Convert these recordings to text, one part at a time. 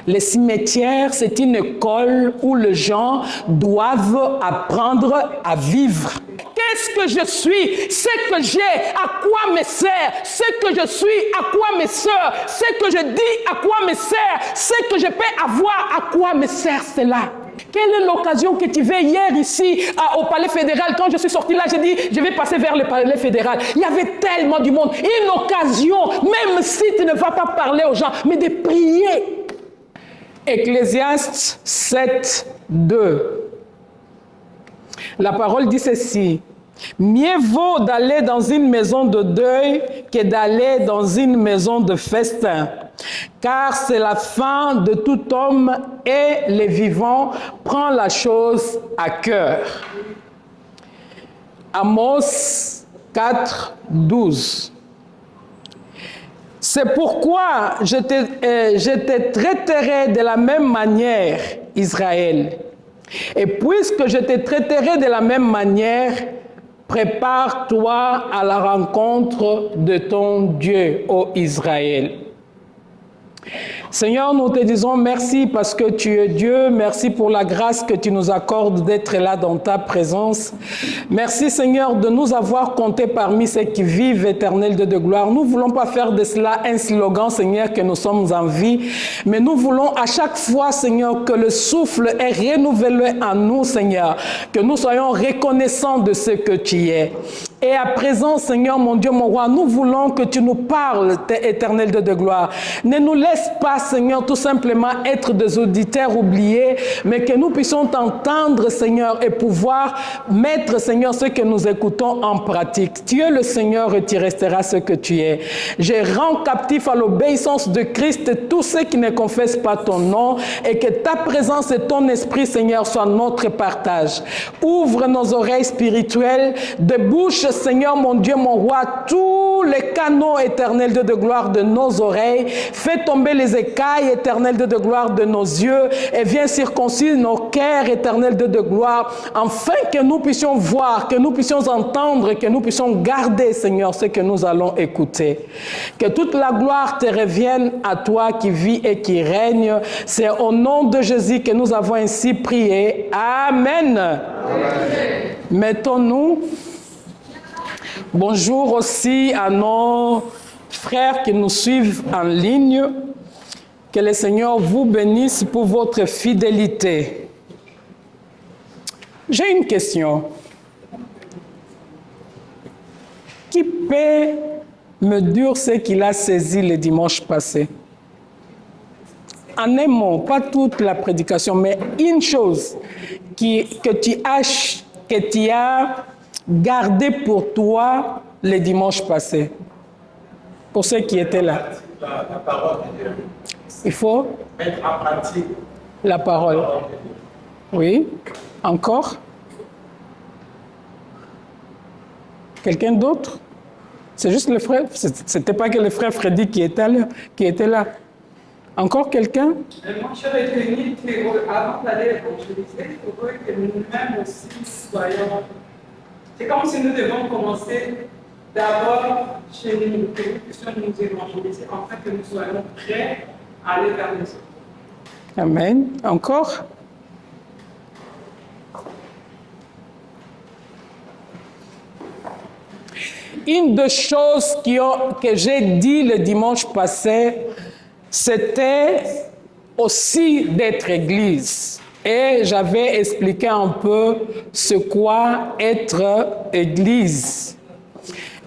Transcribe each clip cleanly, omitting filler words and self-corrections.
Les cimetières, c'est une école où les gens doivent apprendre à vivre. Qu'est-ce que je suis? Ce que j'ai, à quoi me sert? Ce que je suis, à quoi me sert? Ce que je dis, à quoi me sert? Ce que je peux avoir, à quoi me sert cela? Quelle est l'occasion que tu veux hier ici au palais fédéral? Quand je suis sorti là, j'ai dit, je vais passer vers le palais fédéral. Il y avait tellement du monde. Une occasion, même si tu ne vas pas parler aux gens, mais de prier. Ecclésiaste 7, 2. La parole dit ceci. Mieux vaut d'aller dans une maison de deuil que d'aller dans une maison de festin. Car c'est la fin de tout homme et les vivants prend la chose à cœur. Amos 4, 12. C'est pourquoi je te traiterai de la même manière, Israël. Et puisque je te traiterai de la même manière, prépare-toi à la rencontre de ton Dieu, ô Israël. Seigneur, nous te disons merci parce que tu es Dieu. Merci pour la grâce que tu nous accordes d'être là dans ta présence. Merci, Seigneur, de nous avoir comptés parmi ceux qui vivent, Éternel Dieu de gloire. Nous ne voulons pas faire de cela un slogan, Seigneur, que nous sommes en vie, mais nous voulons à chaque fois, Seigneur, que le souffle est renouvelé en nous, Seigneur, que nous soyons reconnaissants de ce que tu es. Et à présent, Seigneur, mon Dieu, mon roi, nous voulons que tu nous parles, Éternel Dieu de gloire. Ne nous laisse pas, Seigneur, tout simplement être des auditeurs oubliés, mais que nous puissions t'entendre, Seigneur, et pouvoir mettre, Seigneur, ce que nous écoutons en pratique. Tu es le Seigneur et tu resteras ce que tu es. Je rends captif à l'obéissance de Christ tous ceux qui ne confessent pas ton nom et que ta présence et ton esprit, Seigneur, soient notre partage. Ouvre nos oreilles spirituelles, débouche, Seigneur, mon Dieu, mon roi, tous les canaux éternels de gloire de nos oreilles. Fais tomber les écailles éternelles de gloire de nos yeux et viens circoncire nos cœurs éternels de gloire, afin que nous puissions voir, que nous puissions entendre, que nous puissions garder, Seigneur, ce que nous allons écouter. Que toute la gloire te revienne à toi qui vis et qui règne. C'est au nom de Jésus que nous avons ainsi prié. Amen. Amen. Mettons-nous. Bonjour aussi à nos frères qui nous suivent en ligne. Que le Seigneur vous bénisse pour votre fidélité. J'ai une question. Qui peut me dire ce qu'il a saisi le dimanche passé? En un mot, pas toute la prédication, mais une chose que tu as gardé pour toi le dimanche passé. Pour ceux qui étaient là. La parole de Dieu. Il faut mettre en pratique la parole. Oui. Encore? Quelqu'un d'autre? C'est juste le frère. C'était pas que le frère Freddy qui était là. Encore quelqu'un? Moi, je retenu qu'avant d'aller évangéliser, il faudrait que nous-mêmes aussi soyons. C'est comme si nous devons commencer d'abord chez nous, que nous puissions nous évangéliser, afin que nous soyons prêts à aller vers les autres. Amen. Encore? Une des choses que j'ai dit le dimanche passé, c'était aussi d'être église. Et j'avais expliqué un peu ce qu'est être église.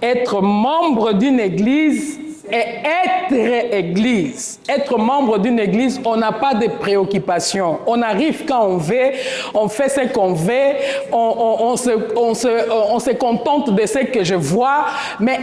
Être membre d'une église et être église. Être membre d'une église, on n'a pas de préoccupations. On arrive quand on veut, on fait ce qu'on veut, on se contente de ce que je vois. Mais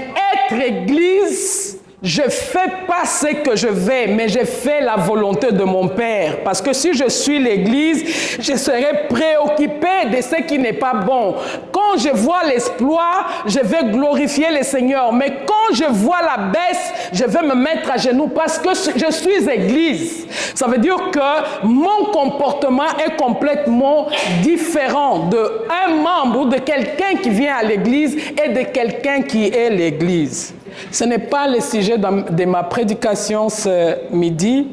être église, je ne fais pas ce que je veux, mais je fais la volonté de mon Père. Parce que si je suis l'église, je serai préoccupé de ce qui n'est pas bon. Quand je vois l'exploit, je vais glorifier le Seigneur. Mais quand je vois la baisse, je vais me mettre à genoux parce que je suis église. Ça veut dire que mon comportement est complètement différent d'un membre ou de quelqu'un qui vient à l'église et de quelqu'un qui est l'église. Ce n'est pas le sujet de ma prédication ce midi.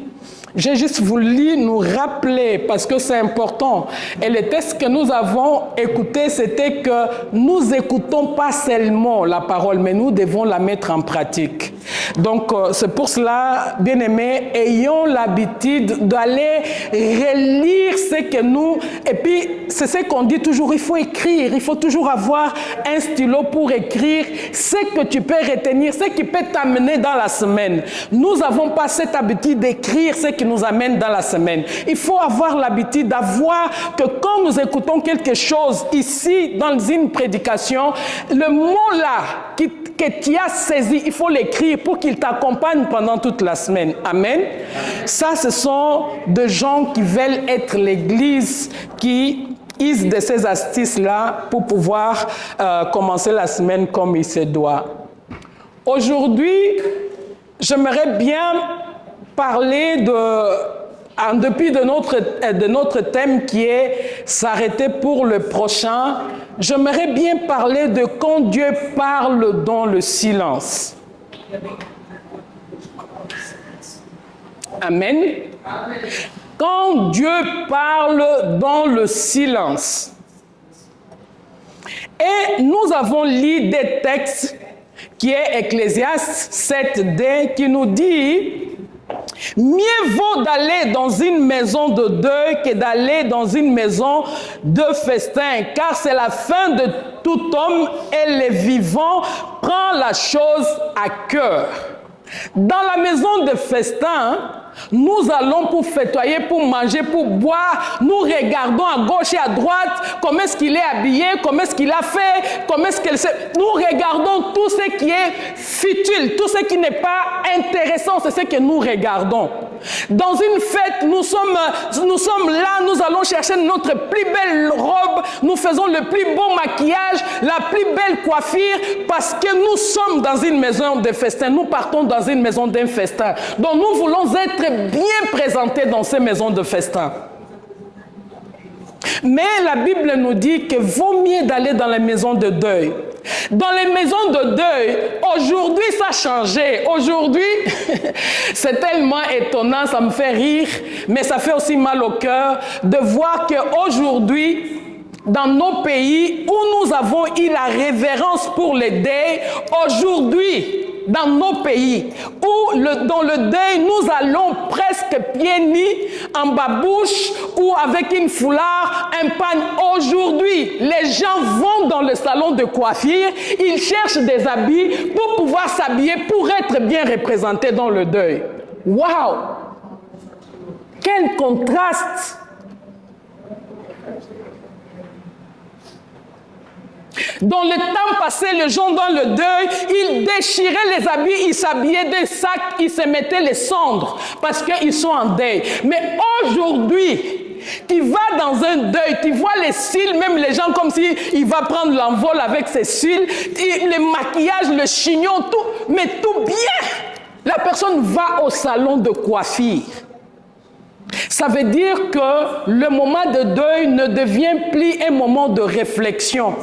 J'ai juste voulu nous rappeler, parce que c'est important. Et le texte que nous avons écouté, c'était que nous écoutons pas seulement la parole, mais nous devons la mettre en pratique. Donc, c'est pour cela, bien-aimés, ayons l'habitude d'aller relire ce que nous... Et puis, c'est ce qu'on dit toujours, il faut écrire, il faut toujours avoir un stylo pour écrire ce que tu peux retenir, ce qui peut t'amener dans la semaine. Nous n'avons pas cette habitude d'écrire ce qui nous amène dans la semaine. Il faut avoir l'habitude d'avoir que quand nous écoutons quelque chose ici dans une prédication, le mot-là que tu as saisi, il faut l'écrire pour qu'il t'accompagne pendant toute la semaine. Amen. Ça, ce sont des gens qui veulent être l'Église, qui usent de ces astuces-là pour pouvoir commencer la semaine comme il se doit. Aujourd'hui, j'aimerais bien parler en dépit de notre thème qui est s'arrêter pour le prochain, j'aimerais bien parler de quand Dieu parle dans le silence. Amen. Quand Dieu parle dans le silence. Et nous avons lu des textes qui est Ecclésiaste 7.2 qui nous dit « Mieux vaut d'aller dans une maison de deuil que d'aller dans une maison de festin, car c'est la fin de tout homme et le vivant prend la chose à cœur. » Dans la maison de festin, nous allons pour fêtoyer, pour manger, pour boire. Nous regardons à gauche et à droite comment est-ce qu'il est habillé, comment est-ce qu'il a fait, comment est-ce qu'elle s'est... Nous regardons tout ce qui est futile, tout ce qui n'est pas intéressant, c'est ce que nous regardons. Dans une fête, nous sommes là, nous allons chercher notre plus belle robe, nous faisons le plus beau maquillage, la plus belle coiffure, parce que nous sommes dans une maison de festin, nous partons dans une maison d'un festin. Donc nous voulons être bien présentés dans ces maisons de festin. Mais la Bible nous dit que vaut mieux d'aller dans les maisons de deuil. Dans les maisons de deuil, aujourd'hui ça a changé. Aujourd'hui, c'est tellement étonnant, ça me fait rire, mais ça fait aussi mal au cœur de voir qu'aujourd'hui, dans nos pays où nous avons eu la révérence pour les deuils, aujourd'hui, dans nos pays, où dans le deuil, nous allons presque pieds nus, en babouche ou avec une foulard, un pagne. Aujourd'hui, les gens vont dans le salon de coiffure, ils cherchent des habits pour pouvoir s'habiller, pour être bien représentés dans le deuil. Waouh! Quel contraste! Dans le temps passé, les gens dans le deuil, ils déchiraient les habits, ils s'habillaient des sacs, ils se mettaient les cendres parce qu'ils sont en deuil. Mais aujourd'hui, tu vas dans un deuil, tu vois les cils, même les gens comme s'il va prendre l'envol avec ses cils, le maquillage, le chignon, tout, mais tout bien. La personne va au salon de coiffure. Ça veut dire que le moment de deuil ne devient plus un moment de réflexion.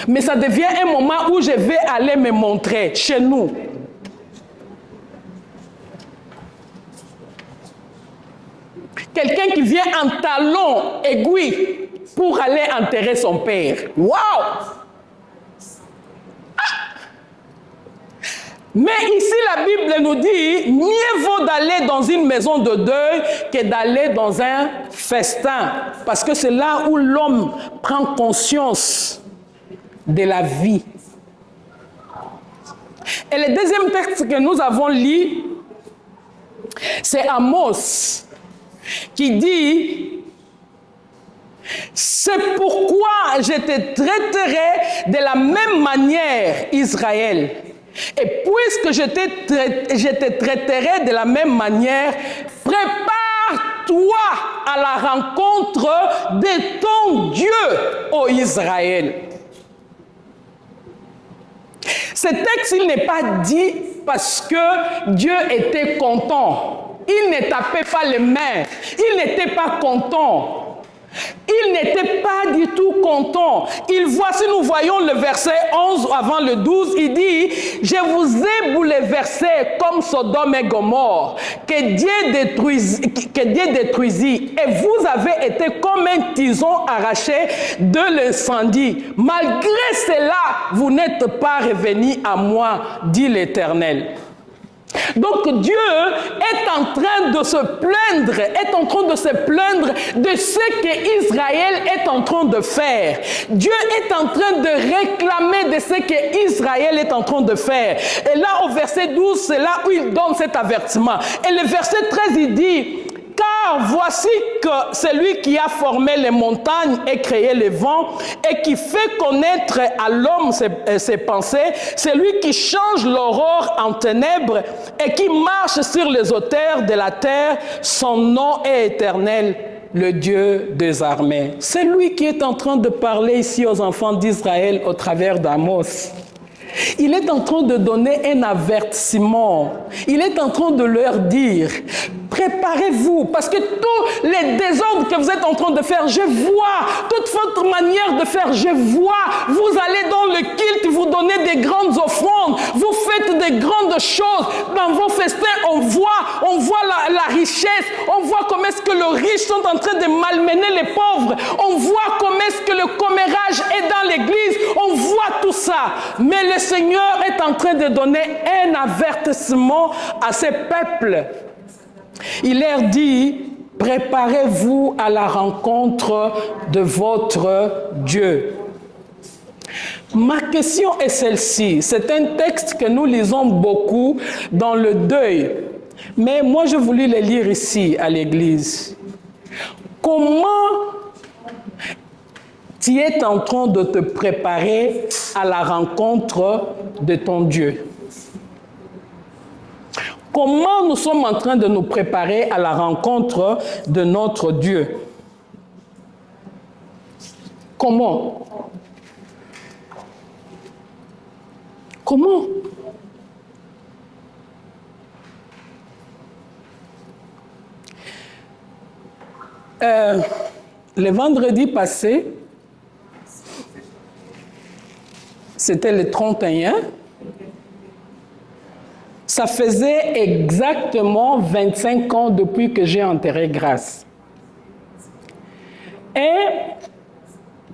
Mais ça devient un moment où je vais aller me montrer chez nous. Quelqu'un qui vient en talons aiguilles pour aller enterrer son père. Waouh! Mais ici, la Bible nous dit, mieux vaut d'aller dans une maison de deuil que d'aller dans un festin. Parce que c'est là où l'homme prend conscience de la vie. Et le deuxième texte que nous avons lu, c'est Amos, qui dit « C'est pourquoi je te traiterai de la même manière, Israël. Et puisque je te traiterai de la même manière, prépare-toi à la rencontre de ton Dieu, ô Israël. » Ce texte, il n'est pas dit parce que Dieu était content. Il ne tapait pas les mains. Il n'était pas content. Il n'était pas du tout content. Il voit, si nous voyons le verset 11 avant le 12, il dit « Je vous ai bouleversé comme Sodome et Gomorrhe, que Dieu détruisit, et vous avez été comme un tison arraché de l'incendie. Malgré cela, vous n'êtes pas revenus à moi, dit l'Éternel. » Donc Dieu est en train de se plaindre, de ce qu'Israël est en train de faire. Dieu est en train de réclamer de ce qu'Israël est en train de faire. Et là au verset 12, c'est là où il donne cet avertissement. Et le verset 13, il dit: car voici que celui qui a formé les montagnes et créé les vents et qui fait connaître à l'homme ses pensées, celui qui change l'aurore en ténèbres et qui marche sur les hauteurs de la terre, son nom est éternel, le Dieu des armées. C'est lui qui est en train de parler ici aux enfants d'Israël au travers d'Amos. Il est en train de donner un avertissement. Il est en train de leur dire: préparez-vous, parce que tous les désordres que vous êtes en train de faire, je vois, toute votre manière de faire, je vois. Vous allez dans le culte, vous donnez des grandes offrandes, vous faites des grandes choses. Dans vos festins, on voit la richesse, on voit comment est-ce que les riches sont en train de malmener les pauvres, on voit comment est-ce que le commérage est dans l'église, on voit tout ça. Mais le Seigneur est en train de donner un avertissement à ces peuples. Il leur dit: préparez-vous à la rencontre de votre Dieu. Ma question est celle-ci. C'est un texte que nous lisons beaucoup dans le deuil. Mais moi, je voulais le lire ici, à l'église. Comment tu es en train de te préparer à la rencontre de ton Dieu? Comment nous sommes en train de nous préparer à la rencontre de notre Dieu? Comment? Comment? Le vendredi passé, c'était le 31. Ça faisait exactement 25 ans depuis que j'ai enterré Grace. Et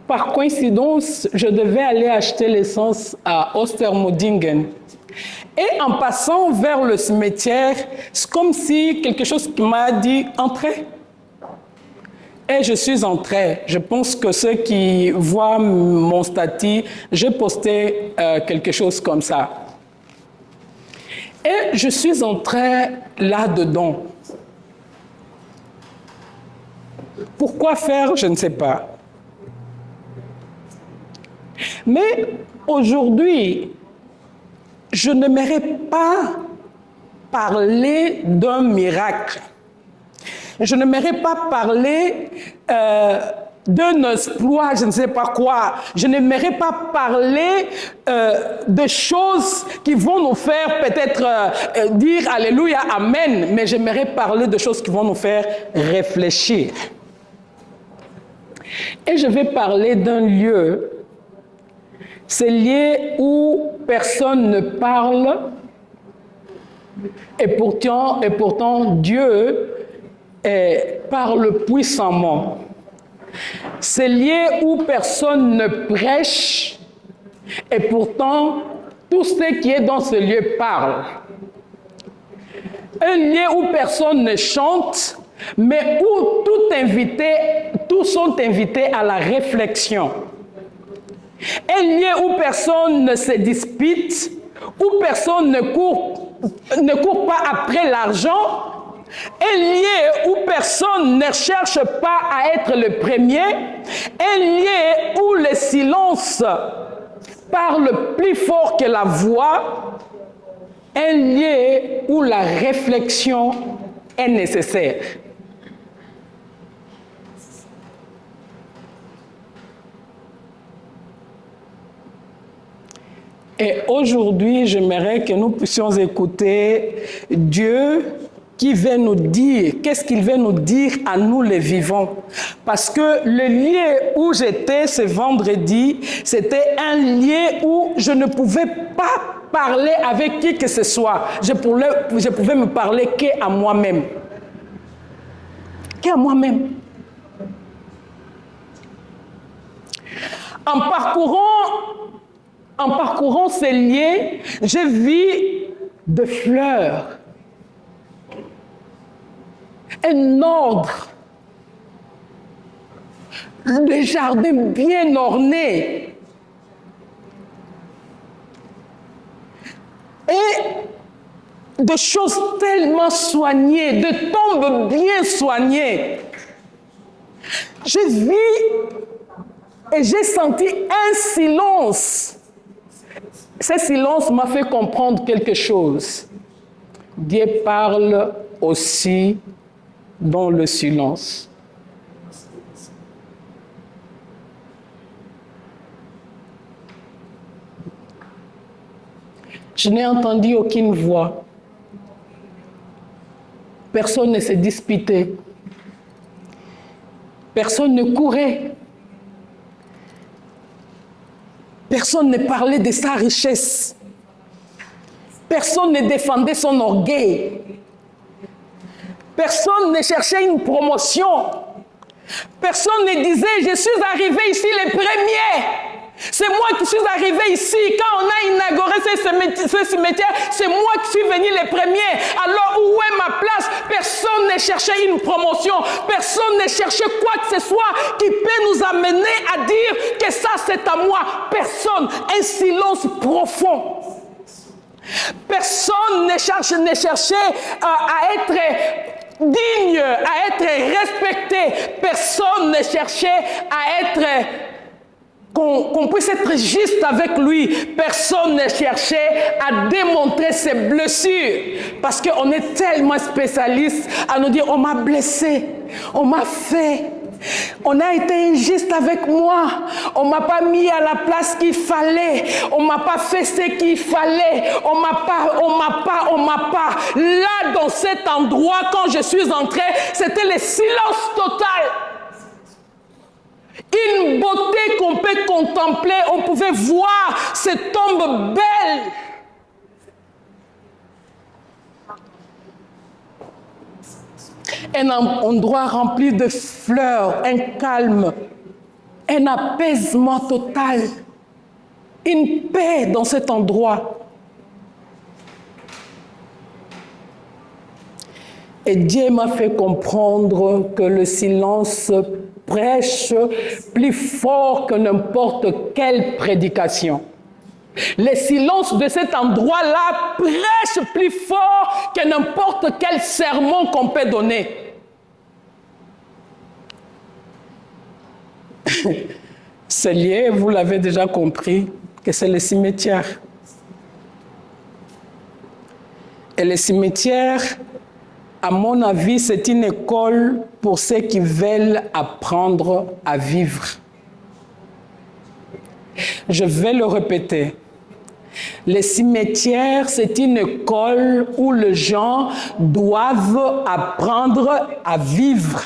par coïncidence, je devais aller acheter l'essence à Ostermodingen. Et en passant vers le cimetière, c'est comme si quelque chose m'a dit « entrez ». Et je suis entrée. Je pense que ceux qui voient mon statut, j'ai posté quelque chose comme ça. Et je suis entrée là-dedans. Pourquoi faire, je ne sais pas. Mais aujourd'hui, je n'aimerais pas parler d'un miracle. Je n'aimerais pas parler d'un exploit, je ne sais pas quoi. Je n'aimerais pas parler de choses qui vont nous faire peut-être dire Alléluia, Amen, mais j'aimerais parler de choses qui vont nous faire réfléchir. Et je vais parler d'un lieu, c'est lieu où personne ne parle, et pourtant Dieu parle puissamment. C'est lieu où personne ne prêche, et pourtant tout ce qui est dans ce lieu parle. Un lieu où personne ne chante, mais où tous sont invités à la réflexion. Un lieu où personne ne se dispute, où personne ne court pas après l'argent. Un lieu où personne ne cherche pas à être le premier. Un lieu où le silence parle plus fort que la voix. Un lieu où la réflexion est nécessaire. Et aujourd'hui, j'aimerais que nous puissions écouter Dieu qui va nous dire, qu'est-ce qu'il va nous dire à nous les vivants. Parce que le lieu où j'étais ce vendredi, c'était un lieu où je ne pouvais pas parler avec qui que ce soit. Je pouvais me parler qu'à moi-même. Qu'à moi-même. En parcourant ces lieux, j'ai vu des fleurs, un ordre, des jardins bien ornés. Et de choses tellement soignées, de tombes bien soignées. J'ai vu et j'ai senti un silence. Ce silence m'a fait comprendre quelque chose. Dieu parle aussi dans le silence. Je n'ai entendu aucune voix. Personne ne se disputait. Personne ne courait. Personne ne parlait de sa richesse. Personne ne défendait son orgueil. Personne ne cherchait une promotion. Personne ne disait « Je suis arrivé ici le premier. C'est moi qui suis arrivé ici. Quand on a inauguré ce cimetière, c'est moi qui suis venu le premier. Alors où est ma place ?» Personne ne cherchait une promotion. Personne ne cherchait quoi que ce soit qui peut nous amener à dire que ça c'est à moi. Personne. Un silence profond. Personne ne cherchait à être digne, à être respecté. Personne ne cherchait à être... qu'on puisse être juste avec lui. Personne ne cherchait à démontrer ses blessures. Parce qu'on est tellement spécialiste à nous dire, on m'a blessé, on m'a fait, on a été injuste avec moi, on ne m'a pas mis à la place qu'il fallait, on ne m'a pas fait ce qu'il fallait, on m'a pas. Là, dans cet endroit, quand je suis entrée, c'était le silence total. Une beauté qu'on peut contempler, on pouvait voir cette tombe belle. Un endroit rempli de fleurs, un calme, un apaisement total, une paix dans cet endroit. Et Dieu m'a fait comprendre que le silence prêche plus fort que n'importe quelle prédication. Le silence de cet endroit-là prêche plus fort que n'importe quel sermon qu'on peut donner. C'est lié, vous l'avez déjà compris, que c'est le cimetière. Et le cimetière, à mon avis, c'est une école pour ceux qui veulent apprendre à vivre. Je vais le répéter. Le cimetière, c'est une école où les gens doivent apprendre à vivre.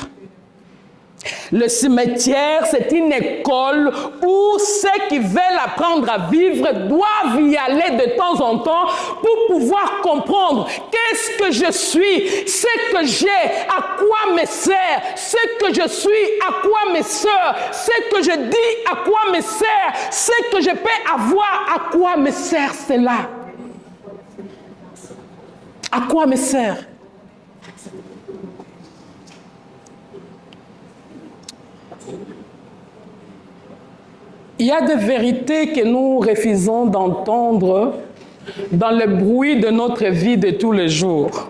Le cimetière, c'est une école où ceux qui veulent apprendre à vivre doivent y aller de temps en temps pour pouvoir comprendre qu'est-ce que je suis, ce que j'ai, à quoi me sert, ce que je suis, à quoi me sert, ce que je dis, à quoi me sert, ce que je peux avoir, à quoi me sert cela. À quoi me sert? Il y a des vérités que nous refusons d'entendre dans le bruit de notre vie de tous les jours.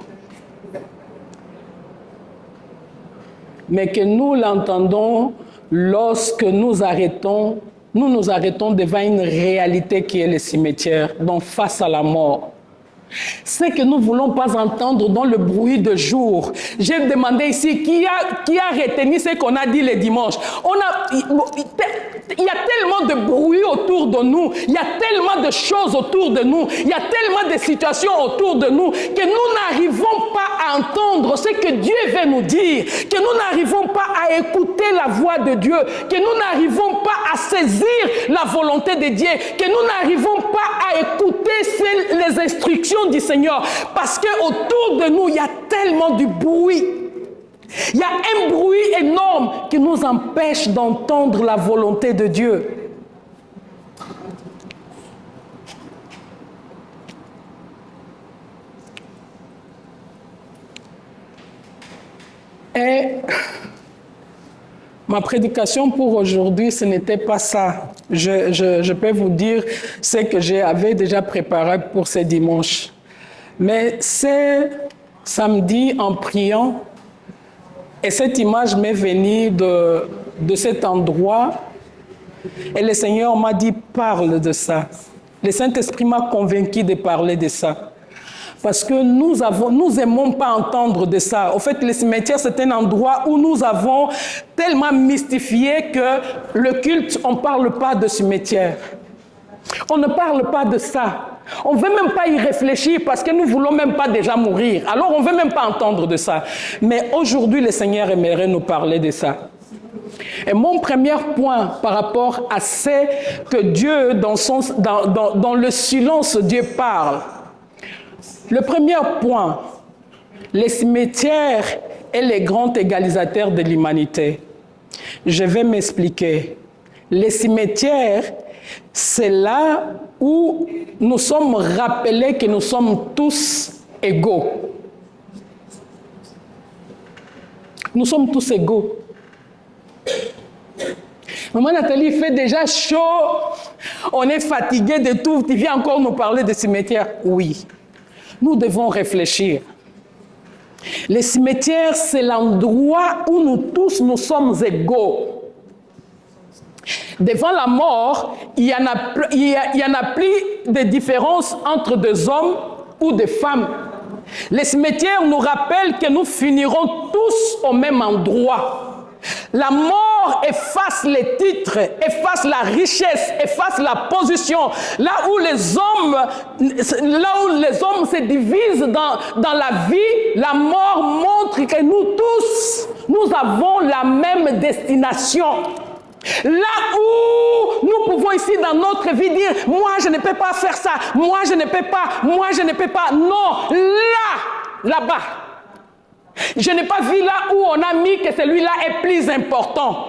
Mais que nous l'entendons lorsque nous nous arrêtons devant une réalité qui est le cimetière, donc face à la mort. Ce que nous ne voulons pas entendre dans le bruit de jour. J'ai demandé ici qui a retenu ce qu'on a dit le dimanche. Il y a tellement de bruit autour de nous, il y a tellement de choses autour de nous, il y a tellement de situations autour de nous que nous n'arrivons pas à entendre ce que Dieu veut nous dire, que nous n'arrivons pas à écouter la voix de Dieu, que nous n'arrivons pas à saisir la volonté de Dieu, que nous n'arrivons pas à écouter les instructions du Seigneur, parce qu'autour de nous, il y a tellement de bruit. Il y a un bruit énorme qui nous empêche d'entendre la volonté de Dieu. Et ma prédication pour aujourd'hui, ce n'était pas ça. Je peux vous dire ce que j'avais déjà préparé pour ce dimanche. Mais c'est samedi en priant, et cette image m'est venue de cet endroit, et le Seigneur m'a dit, parle de ça. Le Saint-Esprit m'a convaincu de parler de ça. Parce que nous n'aimons pas entendre de ça. Au fait, le cimetière, c'est un endroit où nous avons tellement mystifié que le culte, on ne parle pas de cimetière. On ne parle pas de ça. On ne veut même pas y réfléchir parce que nous ne voulons même pas déjà mourir. Alors, on ne veut même pas entendre de ça. Mais aujourd'hui, le Seigneur aimerait nous parler de ça. Et mon premier point par rapport à ce que Dieu, dans le silence, Dieu parle. Le premier point, les cimetières est le grand égalisateur de l'humanité. Je vais m'expliquer. Les cimetières, c'est là où nous sommes rappelés que nous sommes tous égaux. Nous sommes tous égaux. Maman Nathalie, il fait déjà chaud. On est fatigué de tout. Tu viens encore nous parler de cimetières? Oui. Nous devons réfléchir. Les cimetières, c'est l'endroit où nous tous, nous sommes égaux. Devant la mort, il y en a plus de différence entre des hommes ou des femmes. Les cimetières nous rappellent que nous finirons tous au même endroit. La mort efface les titres, efface la richesse, efface la position. Là où les hommes se divisent dans la vie, la mort montre que nous tous, nous avons la même destination. Là où nous pouvons ici dans notre vie dire « Moi, je ne peux pas faire ça. Moi, je ne peux pas. Moi, je ne peux pas. » Non, là-bas. Je n'ai pas vu là où on a mis que celui-là est plus important.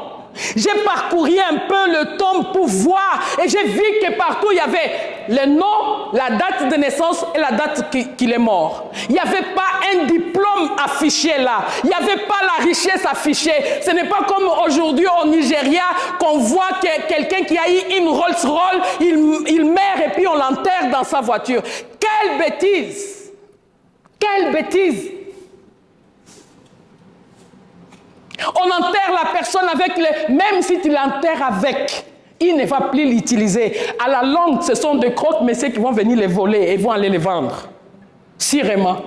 J'ai parcouru un peu le tombe pour voir et j'ai vu que partout il y avait le nom, la date de naissance et la date qu'il est mort. Il n'y avait pas un diplôme affiché là. Il n'y avait pas la richesse affichée. Ce n'est pas comme aujourd'hui au Nigeria qu'on voit que quelqu'un qui a eu une Rolls-Royce, il meurt et puis on l'enterre dans sa voiture. Quelle bêtise! Quelle bêtise! On enterre la personne avec même si tu l'enterres avec, il ne va plus l'utiliser. À la longue, ce sont des croques, mais ceux qui vont venir les voler et vont aller les vendre. Sûrement.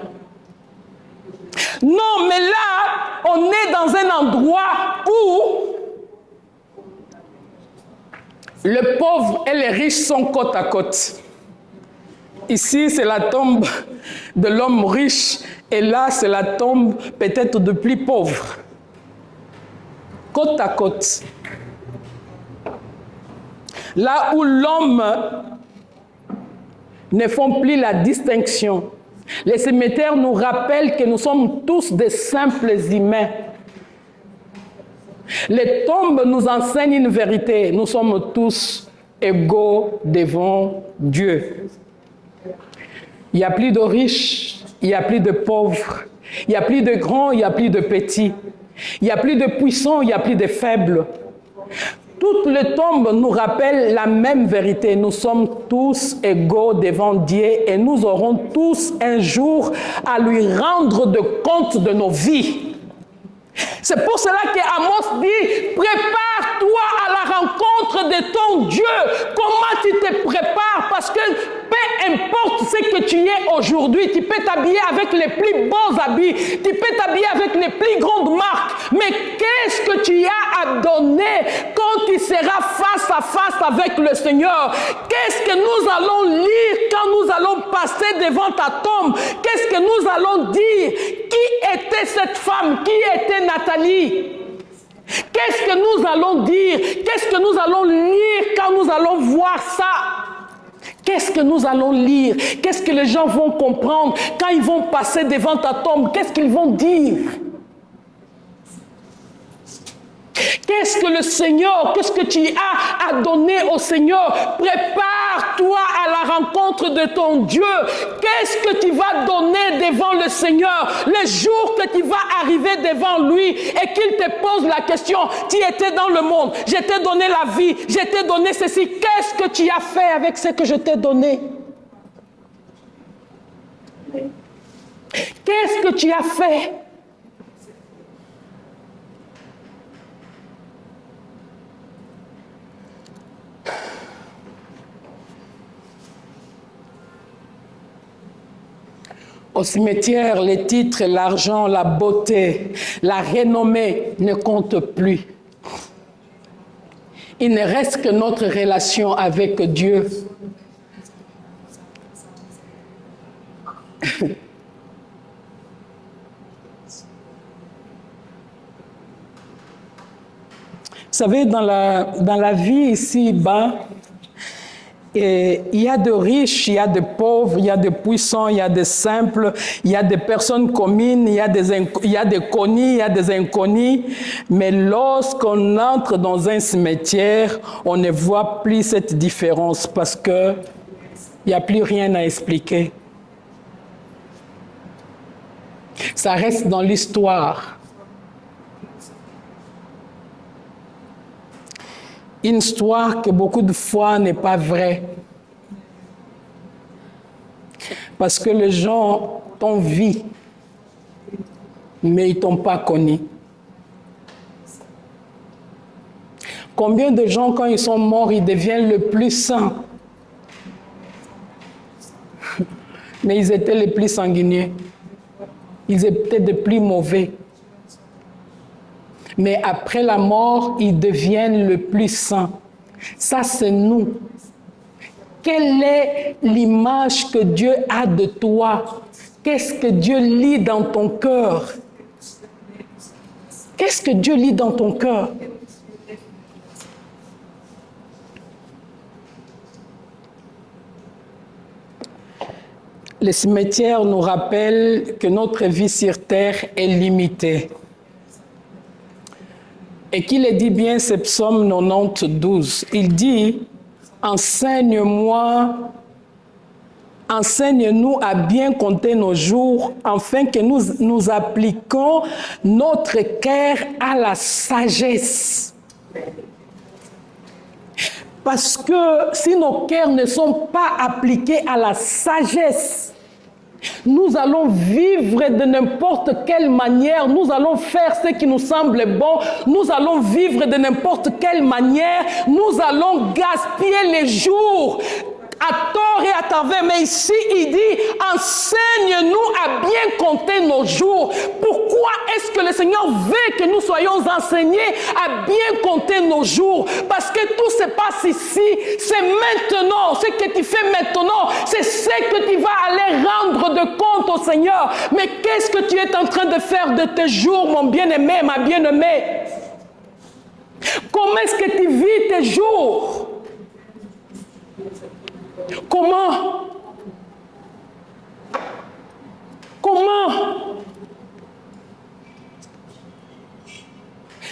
Non, mais là, on est dans un endroit où le pauvre et les riches sont côte à côte. Ici, c'est la tombe de l'homme riche, et là, c'est la tombe peut-être de plus pauvre. Côte à côte. Là où l'homme ne font plus la distinction. Les cimetières nous rappellent que nous sommes tous des simples humains. Les tombes nous enseignent une vérité. Nous sommes tous égaux devant Dieu. Il n'y a plus de riches, il n'y a plus de pauvres, il n'y a plus de grands, il n'y a plus de petits. Il n'y a plus de puissants, il n'y a plus de faibles. Toutes les tombes nous rappellent la même vérité. Nous sommes tous égaux devant Dieu et nous aurons tous un jour à lui rendre de compte de nos vies. C'est pour cela qu'Amos dit, prépare-toi à la rencontre de ton Dieu. Comment tu te prépares? Parce que peu peu importe ce que tu es aujourd'hui, tu peux t'habiller avec les plus beaux habits, tu peux t'habiller avec les plus grandes marques, mais qu'est-ce que tu as à donner quand tu seras face à face avec le Seigneur? Qu'est-ce que nous allons lire quand nous allons passer devant ta tombe? Qu'est-ce que nous allons dire? Qui était cette femme? Qui était Nathalie? Qu'est-ce que nous allons dire? Qu'est-ce que nous allons lire quand nous allons voir ça? Qu'est-ce que nous allons lire? Qu'est-ce que les gens vont comprendre quand ils vont passer devant ta tombe? Qu'est-ce qu'ils vont dire? Qu'est-ce que le Seigneur, qu'est-ce que tu as à donner au Seigneur? Prépare-toi à la rencontre de ton Dieu. Qu'est-ce que tu vas donner devant le Seigneur le jour que tu vas arriver devant lui et qu'il te pose la question, tu étais dans le monde, je t'ai donné la vie, je t'ai donné ceci, qu'est-ce que tu as fait avec ce que je t'ai donné? Qu'est-ce que tu as fait? Au cimetière, les titres, l'argent, la beauté, la renommée ne comptent plus. Il ne reste que notre relation avec Dieu. Vous savez, dans la vie ici-bas, et il y a de riches, il y a de pauvres, il y a de puissants, il y a de simples, il y a des personnes communes, il y a des connus, il y a des inconnus. Mais lorsqu'on entre dans un cimetière, on ne voit plus cette différence parce qu'il n'y a plus rien à expliquer. Ça reste dans l'histoire. Une histoire que beaucoup de fois n'est pas vraie. Parce que les gens t'ont vu, mais ils ne t'ont pas connu. Combien de gens, quand ils sont morts, ils deviennent le plus saints? Mais ils étaient les plus sanguiniers. Ils étaient les plus mauvais. Mais après la mort, ils deviennent le plus saints. Ça, c'est nous. Quelle est l'image que Dieu a de toi? Qu'est-ce que Dieu lit dans ton cœur? Qu'est-ce que Dieu lit dans ton cœur? Le cimetière nous rappelle que notre vie sur terre est limitée. Et qu'il est dit bien, c'est Psaume 92. Il dit, enseigne-nous à bien compter nos jours, afin que nous appliquions notre cœur à la sagesse. Parce que si nos cœurs ne sont pas appliqués à la sagesse, nous allons vivre de n'importe quelle manière, nous allons faire ce qui nous semble bon, nous allons vivre de n'importe quelle manière, nous allons gaspiller les jours à tort et à travers. Mais ici, il dit, enseigne-nous à bien compter nos jours. Pourquoi est-ce que le Seigneur veut que nous soyons enseignés à bien compter nos jours? Parce que tout se passe ici, c'est maintenant. Ce que tu fais maintenant, c'est ce que tu vas aller rendre de compte au Seigneur. Mais qu'est-ce que tu es en train de faire de tes jours, mon bien-aimé, ma bien-aimée? Comment est-ce que tu vis tes jours? Comment?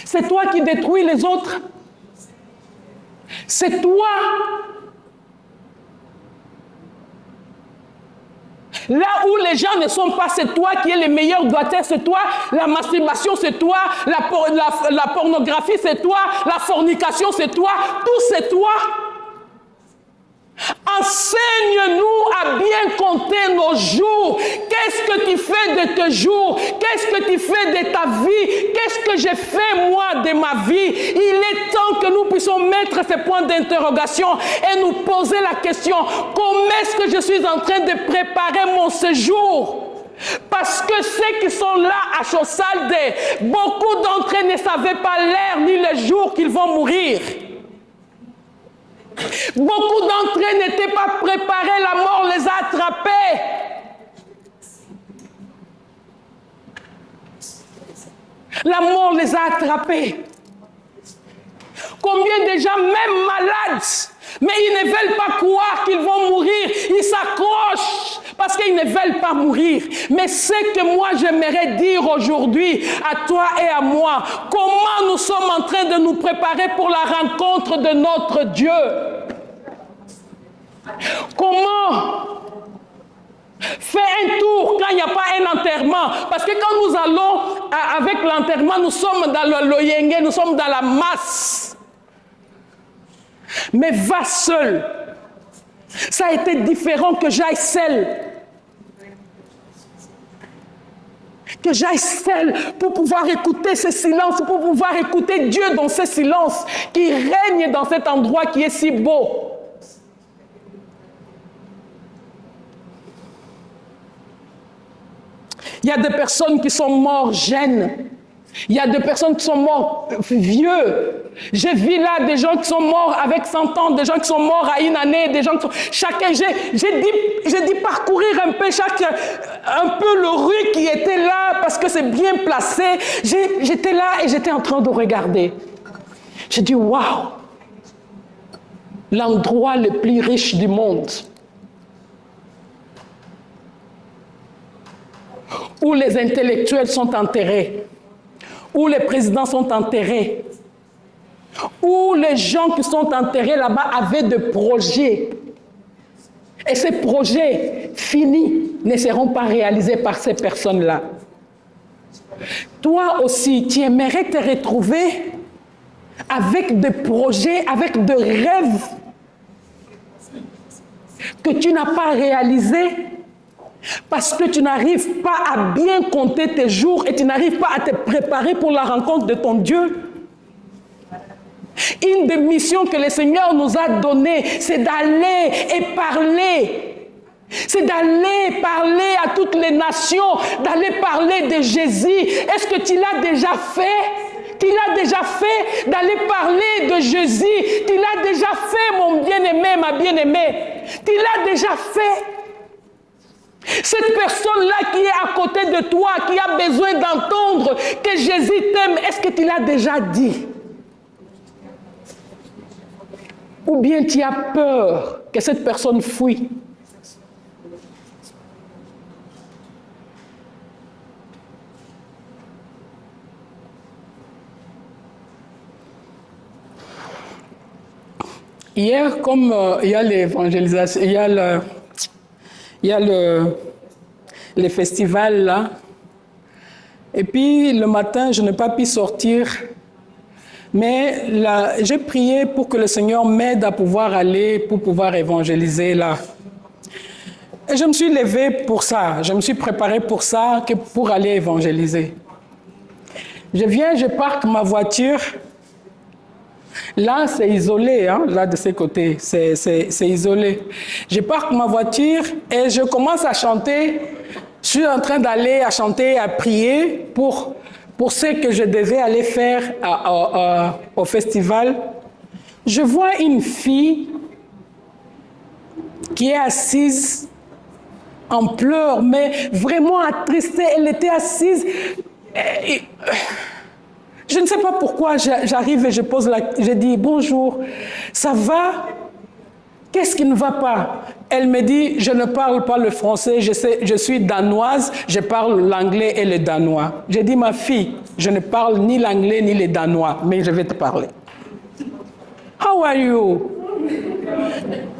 C'est toi qui détruis les autres. C'est toi. Là où les gens ne sont pas, c'est toi qui es le meilleur doigté, c'est toi. La masturbation, c'est toi. La pornographie, c'est toi. La fornication, c'est toi. Tout, c'est toi. Enseigne-nous à bien compter nos jours. Qu'est-ce que tu fais de tes jours? Qu'est-ce que tu fais de ta vie? Qu'est-ce que j'ai fait moi de ma vie? Il est temps que nous puissions mettre ces points d'interrogation et nous poser la question, comment est-ce que je suis en train de préparer mon séjour? Parce que ceux qui sont là à Chausalde, beaucoup d'entre eux ne savaient pas l'heure ni le jour qu'ils vont mourir. Beaucoup d'entre eux n'étaient pas préparés, la mort les a attrapés. La mort les a attrapés. Combien de gens, même malades, mais ils ne veulent pas croire qu'ils vont mourir. Ils s'accrochent parce qu'ils ne veulent pas mourir. Mais ce que moi j'aimerais dire aujourd'hui à toi et à moi, comment nous sommes en train de nous préparer pour la rencontre de notre Dieu? Comment? Fais un tour quand il n'y a pas un enterrement. Parce que quand nous allons avec l'enterrement, nous sommes dans le loyenge, nous sommes dans la masse. Mais va seul. Ça a été différent que j'aille seul. Que j'aille seul pour pouvoir écouter ce silence, pour pouvoir écouter Dieu dans ce silence qui règne dans cet endroit qui est si beau. Il y a des personnes qui sont mortes jeunes. Il y a des personnes qui sont mortes vieux. J'ai vu là des gens qui sont morts avec 100 ans, des gens qui sont morts à une année, des gens qui sont... Chacun, j'ai dit parcourir un peu le rue qui était là parce que c'est bien placé. J'étais là et j'étais en train de regarder. J'ai dit, waouh! L'endroit le plus riche du monde. Où les intellectuels sont enterrés, où les présidents sont enterrés, où les gens qui sont enterrés là-bas avaient des projets. Et ces projets finis ne seront pas réalisés par ces personnes-là. Toi aussi, tu aimerais te retrouver avec des projets, avec des rêves que tu n'as pas réalisés. Parce que tu n'arrives pas à bien compter tes jours et tu n'arrives pas à te préparer pour la rencontre de ton Dieu. Une des missions que le Seigneur nous a données, c'est d'aller et parler. C'est d'aller parler à toutes les nations, d'aller parler de Jésus. Est-ce que tu l'as déjà fait? Tu l'as déjà fait d'aller parler de Jésus. Tu l'as déjà fait, mon bien-aimé, ma bien-aimée. Tu l'as déjà fait. Cette personne-là qui est à côté de toi, qui a besoin d'entendre que Jésus t'aime, est-ce que tu l'as déjà dit? Ou bien tu as peur que cette personne fuit? Hier, comme il y a l'évangélisation, il y a le festival là. Et puis le matin, je n'ai pas pu sortir. Mais j'ai prié pour que le Seigneur m'aide à pouvoir aller, pour pouvoir évangéliser là. Et je me suis levée pour ça. Je me suis préparée pour ça, pour aller évangéliser. Je viens, je parque ma voiture. Là, c'est isolé, hein, là de ces côtés, c'est isolé. Je parque ma voiture et je commence à chanter. Je suis en train d'aller à chanter, à prier pour ce que je devais aller faire au festival. Je vois une fille qui est assise en pleurs, mais vraiment attristée. Elle était assise. Je ne sais pas pourquoi j'arrive et je dis bonjour, ça va? Qu'est-ce qui ne va pas? Elle me dit, je ne parle pas le français, je suis danoise, je parle l'anglais et le danois. J'ai dit, ma fille, je ne parle ni l'anglais ni le danois, mais je vais te parler. How are you?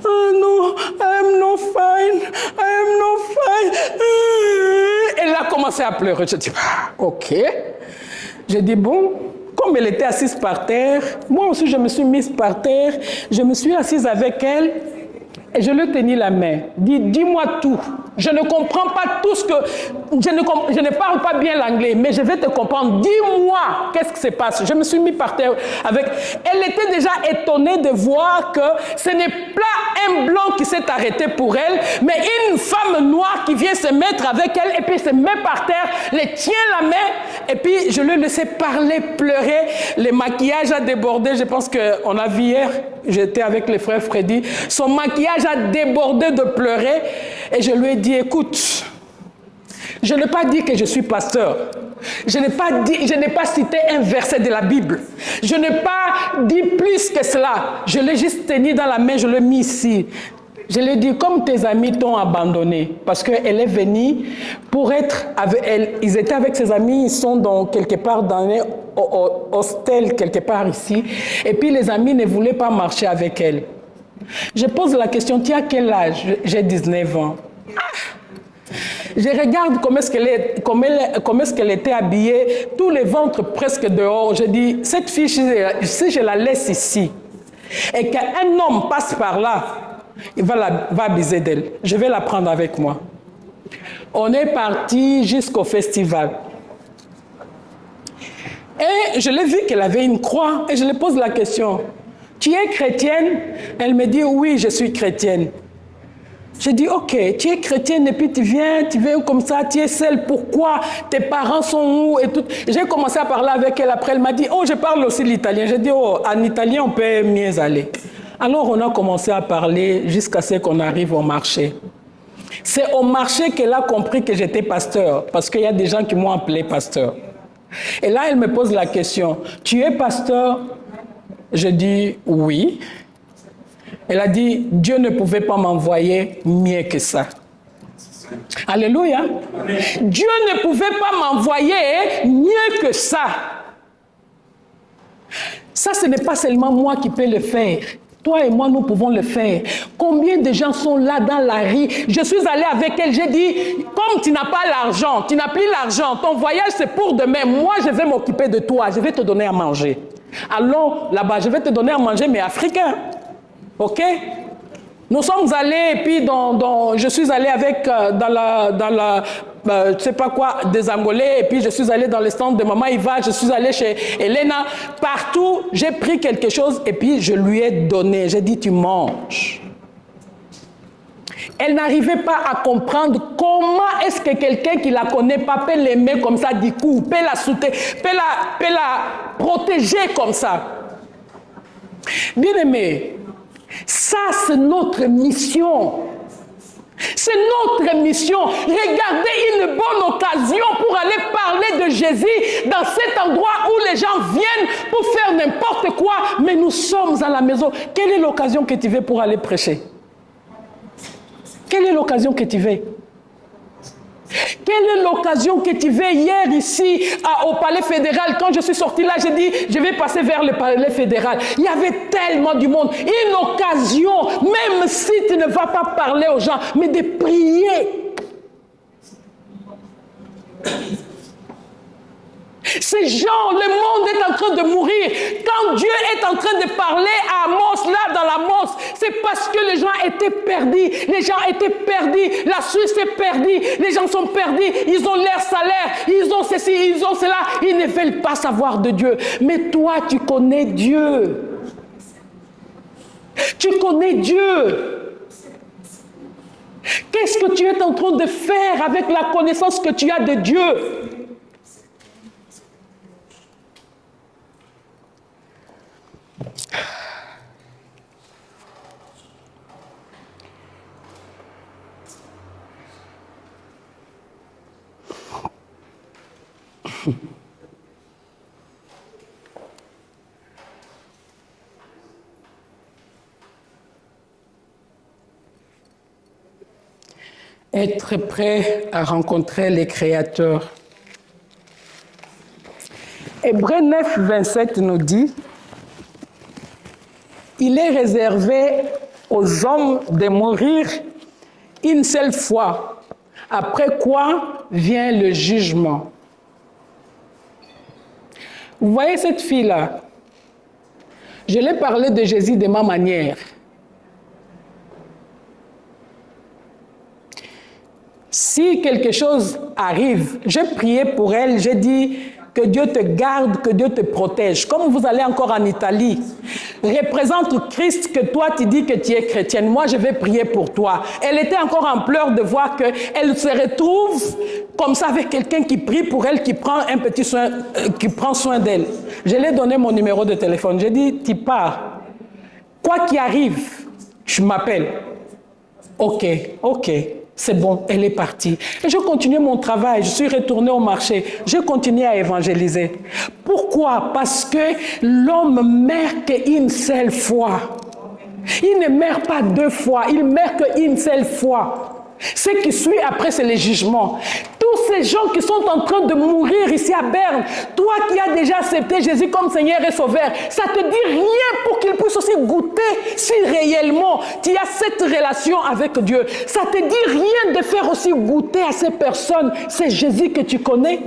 Oh no, I am not fine, I am not fine. Elle a commencé à pleurer. Je dis, ok. J'ai dit, bon, comme elle était assise par terre, moi aussi je me suis mise par terre, je me suis assise avec elle Et je lui ai tenu la main. Dis-moi tout. Je ne comprends pas tout ce que... Je ne parle pas bien l'anglais, mais je vais te comprendre. Dis-moi, qu'est-ce qui se passe? Je me suis mis par terre avec... Elle était déjà étonnée de voir que ce n'est pas un blanc qui s'est arrêté pour elle, mais une femme noire qui vient se mettre avec elle, et puis se met par terre, les tient la main, et puis je lui ai laissé parler, pleurer. Le maquillage a débordé. Je pense qu'on a vu hier, j'étais avec les frères Freddy, son maquillage a débordé de pleurer, et je lui ai dit, écoute, je n'ai pas dit que je suis pasteur. Je n'ai pas cité un verset de la Bible. Je n'ai pas dit plus que cela. Je l'ai juste tenu dans la main, je l'ai mis ici. Je lui ai dit, comme tes amis t'ont abandonné, parce qu'elle est venue pour être avec elle. Ils étaient avec ses amis, ils sont quelque part dans un hostel, quelque part ici. Et puis les amis ne voulaient pas marcher avec elle. Je pose la question, tu as quel âge? J'ai 19 ans. Je regarde comment est-ce qu'elle était habillée, tous les ventres presque dehors. Je dis, cette fille, si je la laisse ici, et qu'un homme passe par là, il va abuser d'elle. Je vais la prendre avec moi. On est parti jusqu'au festival. Et je l'ai vu qu'elle avait une croix, et je lui pose la question, tu es chrétienne? Elle me dit, oui, je suis chrétienne. Je dis, ok, tu es chrétienne et puis tu viens comme ça, tu es seule, pourquoi? Tes parents sont où? Et tout. J'ai commencé à parler avec elle, après elle m'a dit, oh, je parle aussi l'italien. J'ai dit, oh, en italien, on peut mieux aller. Alors on a commencé à parler jusqu'à ce qu'on arrive au marché. C'est au marché qu'elle a compris que j'étais pasteur, parce qu'il y a des gens qui m'ont appelé pasteur. Et là, elle me pose la question, tu es pasteur? Je dis, oui. Elle a dit, Dieu ne pouvait pas m'envoyer mieux que ça. Alléluia. Dieu ne pouvait pas m'envoyer mieux que ça. Ça, ce n'est pas seulement moi qui peux le faire. Toi et moi, nous pouvons le faire. Combien de gens sont là dans la rue? Je suis allée avec elle, j'ai dit, comme tu n'as pas l'argent, tu n'as plus l'argent, ton voyage c'est pour demain, moi je vais m'occuper de toi, je vais te donner à manger. Allons là-bas, je vais te donner à manger, mais africain. Ok? Nous sommes allés, et puis je suis allé avec, je sais pas quoi, des Angolais, et puis je suis allé dans le stand de Maman Iva, je suis allé chez Elena, partout, j'ai pris quelque chose, et puis je lui ai donné, j'ai dit, tu manges. Elle n'arrivait pas à comprendre comment est-ce que quelqu'un qui ne la connaît pas peut l'aimer comme ça, du coup, peut la soutenir, peut la protéger comme ça. Bien aimé, ça, c'est notre mission. C'est notre mission. Regardez une bonne occasion pour aller parler de Jésus dans cet endroit où les gens viennent pour faire n'importe quoi, mais nous sommes à la maison. Quelle est l'occasion que tu veux pour aller prêcher? Quelle est l'occasion que tu veux? Quelle est l'occasion que tu veux? Hier ici au palais fédéral, quand je suis sorti là, j'ai dit je vais passer vers le palais fédéral. Il y avait tellement du monde. Une occasion, même si tu ne vas pas parler aux gens, mais de prier. Ces gens, le monde est en train de mourir. Quand Dieu est en train de parler à Amos, là dans la Mose, c'est parce que les gens étaient perdus. Les gens étaient perdus. La Suisse est perdue. Les gens sont perdus. Ils ont leur salaire. Ils ont ceci, ils ont cela. Ils ne veulent pas savoir de Dieu. Mais toi, tu connais Dieu. Tu connais Dieu. Qu'est-ce que tu es en train de faire avec la connaissance que tu as de Dieu? Être prêt à rencontrer les créateurs. Hébreux 9, 27 nous dit, il est réservé aux hommes de mourir une seule fois, après quoi vient le jugement. Vous voyez cette fille-là? Je l'ai parlé de Jésus de ma manière. Si quelque chose arrive, j'ai prié pour elle, j'ai dit que Dieu te garde, que Dieu te protège. Comme vous allez encore en Italie, représente Christ que toi tu dis que tu es chrétienne. Moi, je vais prier pour toi. Elle était encore en pleurs de voir qu'elle se retrouve comme ça avec quelqu'un qui prie pour elle, qui prend un petit soin, qui prend soin d'elle. Je lui ai donné mon numéro de téléphone. J'ai dit, tu pars. Quoi qu'il arrive, je m'appelle. Ok. C'est bon, elle est partie. Et je continue mon travail, je suis retournée au marché, je continue à évangéliser. Pourquoi? Parce que l'homme meurt qu'une seule fois. Il ne meurt pas 2 fois, il meurt qu'une seule fois. Ce qui suit après, c'est le jugement. Tous ces gens qui sont en train de mourir ici à Berne, toi qui as déjà accepté Jésus comme Seigneur et Sauveur, ça ne te dit rien pour qu'ils puissent aussi goûter si réellement tu as cette relation avec Dieu. Ça ne te dit rien de faire aussi goûter à ces personnes, c'est Jésus que tu connais.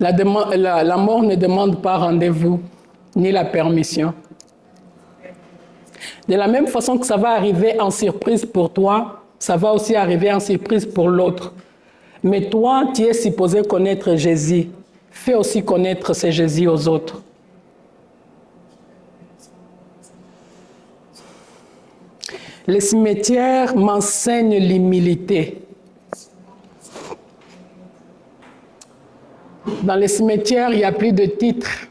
La mort ne demande pas rendez-vous, ni la permission. De la même façon que ça va arriver en surprise pour toi, ça va aussi arriver en surprise pour l'autre. Mais toi, tu es supposé connaître Jésus. Fais aussi connaître ce Jésus aux autres. Les cimetières m'enseignent l'humilité. Dans les cimetières, il n'y a plus de titres.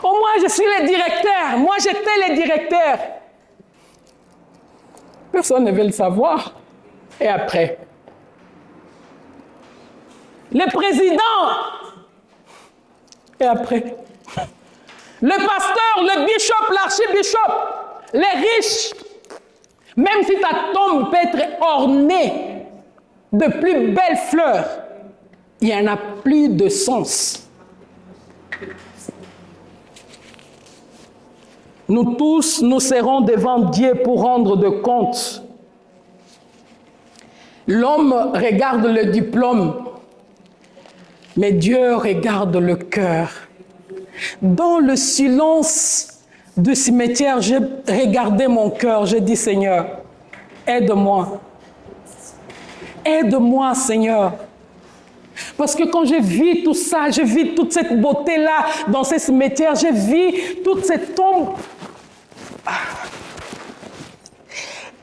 Oh, moi, je suis le directeur. Moi, j'étais le directeur. Personne ne veut le savoir. Et après? Le président. Et après? Le pasteur, le bishop, l'archibishop, les riches. Même si ta tombe peut être ornée de plus belles fleurs, il n'y en a plus de sens. Nous tous, nous serons devant Dieu pour rendre de compte. L'homme regarde le diplôme, mais Dieu regarde le cœur. Dans le silence du cimetière, j'ai regardé mon cœur, j'ai dit, Seigneur, aide-moi. Aide-moi, Seigneur. Parce que quand je vis tout ça, je vis toute cette beauté-là dans ces cimetières, je vis toute cette tombe.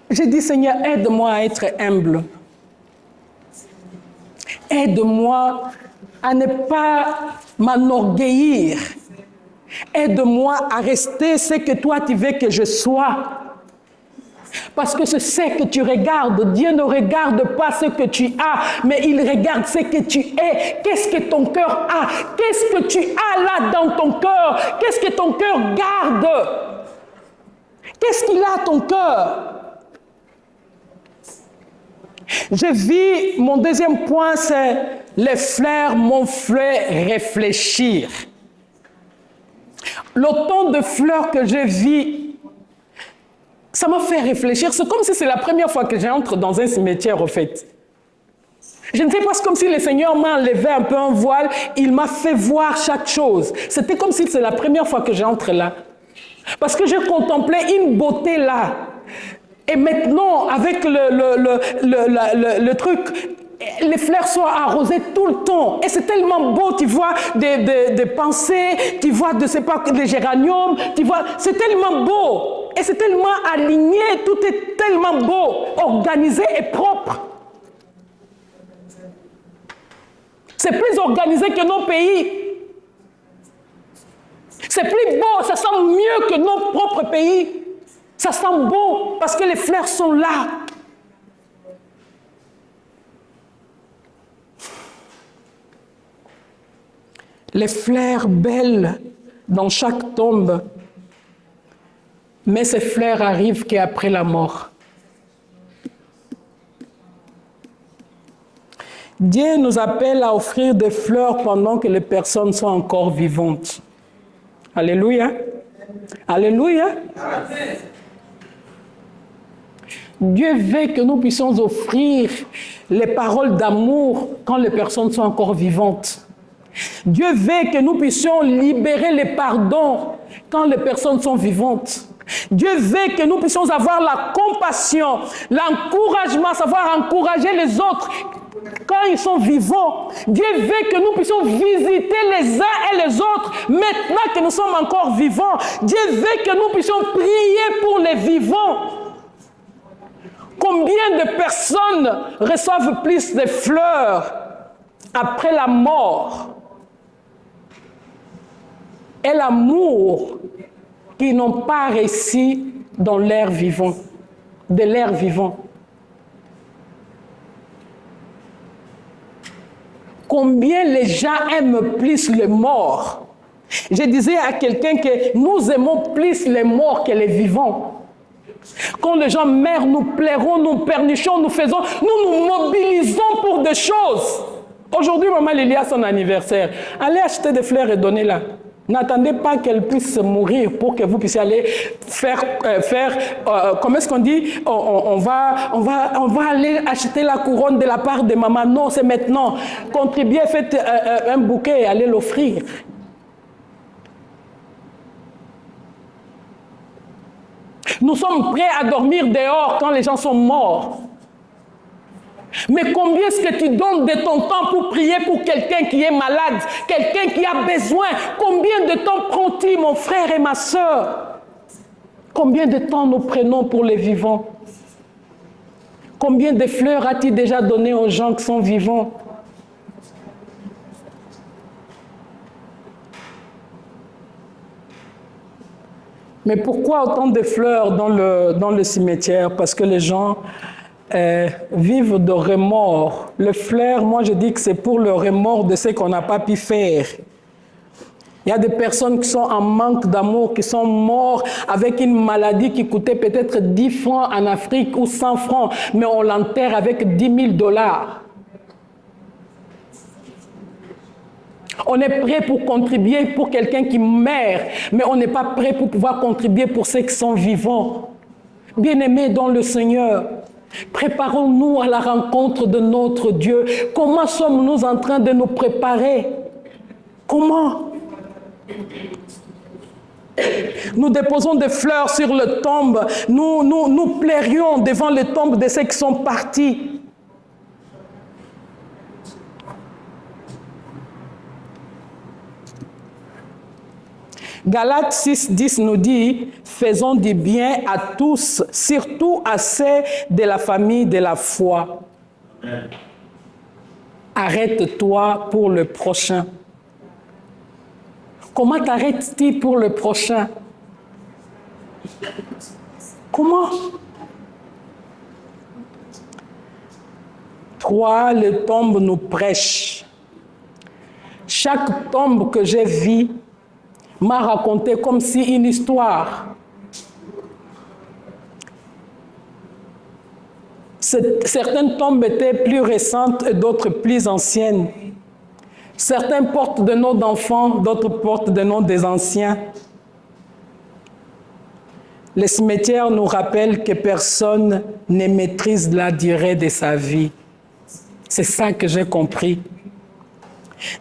J'ai dit, Seigneur, aide-moi à être humble. Aide-moi à ne pas m'enorgueillir. Aide-moi à rester ce que toi tu veux que je sois. Parce que c'est ce que tu regardes. Dieu ne regarde pas ce que tu as, mais il regarde ce que tu es. Qu'est-ce que ton cœur a? Qu'est-ce que tu as là dans ton cœur? Qu'est-ce que ton cœur garde? Qu'est-ce qu'il a ton cœur? Je vis, mon deuxième point, c'est les fleurs m'ont fait réfléchir. L'automne de fleurs que je vis, ça m'a fait réfléchir. C'est comme si c'est la première fois que j'entre dans un cimetière, au fait. Je ne sais pas, c'est comme si le Seigneur m'a enlevé un peu un voile, il m'a fait voir chaque chose. C'était comme si c'est la première fois que j'entre là. Parce que je contemplais une beauté là. Et maintenant, avec le truc, les fleurs sont arrosées tout le temps. Et c'est tellement beau, tu vois des pensées, tu vois des géraniums, tu vois, c'est tellement beau. Et c'est tellement aligné, tout est tellement beau, organisé et propre. C'est plus organisé que nos pays. C'est plus beau, ça sent mieux que nos propres pays. Ça sent beau parce que les fleurs sont là. Les fleurs belles dans chaque tombe. Mais ces fleurs arrivent qu'après la mort. Dieu nous appelle à offrir des fleurs pendant que les personnes sont encore vivantes. Alléluia. Alléluia. Dieu veut que nous puissions offrir les paroles d'amour quand les personnes sont encore vivantes. Dieu veut que nous puissions libérer les pardons quand les personnes sont vivantes. Dieu veut que nous puissions avoir la compassion, l'encouragement, savoir encourager les autres quand ils sont vivants. Dieu veut que nous puissions visiter les uns et les autres maintenant que nous sommes encore vivants. Dieu veut que nous puissions prier pour les vivants. Combien de personnes reçoivent plus de fleurs après la mort et l'amour qu'ils n'ont pas réussi dans l'air vivant, de l'air vivant? Combien les gens aiment plus les morts? Je disais à quelqu'un que nous aimons plus les morts que les vivants. Quand les gens meurent, nous pleurons, nous pernichons, nous nous mobilisons pour des choses. Aujourd'hui, maman Lily a son anniversaire. Allez acheter des fleurs et donnez-la. N'attendez pas qu'elle puisse mourir pour que vous puissiez aller comment est-ce qu'on dit, on va aller acheter la couronne de la part de maman. Non, c'est maintenant. Contribuez, faites un bouquet et allez l'offrir. Nous sommes prêts à dormir dehors quand les gens sont morts. Mais combien est-ce que tu donnes de ton temps pour prier pour quelqu'un qui est malade, quelqu'un qui a besoin? Combien de temps prends-tu, mon frère et ma sœur? Combien de temps nous prenons pour les vivants? Combien de fleurs as-tu déjà donné aux gens qui sont vivants? Mais pourquoi autant de fleurs dans le cimetière? Parce que les gens vivent de remords. Le fleur, moi je dis que c'est pour le remords de ce qu'on n'a pas pu faire. Il y a des personnes qui sont en manque d'amour, qui sont morts avec une maladie qui coûtait peut-être 10 francs en Afrique ou 100 francs, mais on l'enterre avec 10 000 $. On est prêt pour contribuer pour quelqu'un qui meurt, mais on n'est pas prêt pour pouvoir contribuer pour ceux qui sont vivants. Bien-aimés dans le Seigneur, préparons-nous à la rencontre de notre Dieu. Comment sommes-nous en train de nous préparer? Comment? Nous déposons des fleurs sur le tombe. Nous pleurions devant les tombes de ceux qui sont partis. Galates 6:10 nous dit « Faisons du bien à tous, surtout à ceux de la famille de la foi. » Arrête-toi pour le prochain. Comment t'arrêtes-tu pour le prochain? Comment? 3. Les tombes nous prêchent. Chaque tombe que j'ai vue m'a raconté comme si une histoire. Certaines tombes étaient plus récentes et d'autres plus anciennes. Certains portent des noms d'enfants, d'autres portent des noms des anciens. Les cimetières nous rappellent que personne ne maîtrise la durée de sa vie. C'est ça que j'ai compris.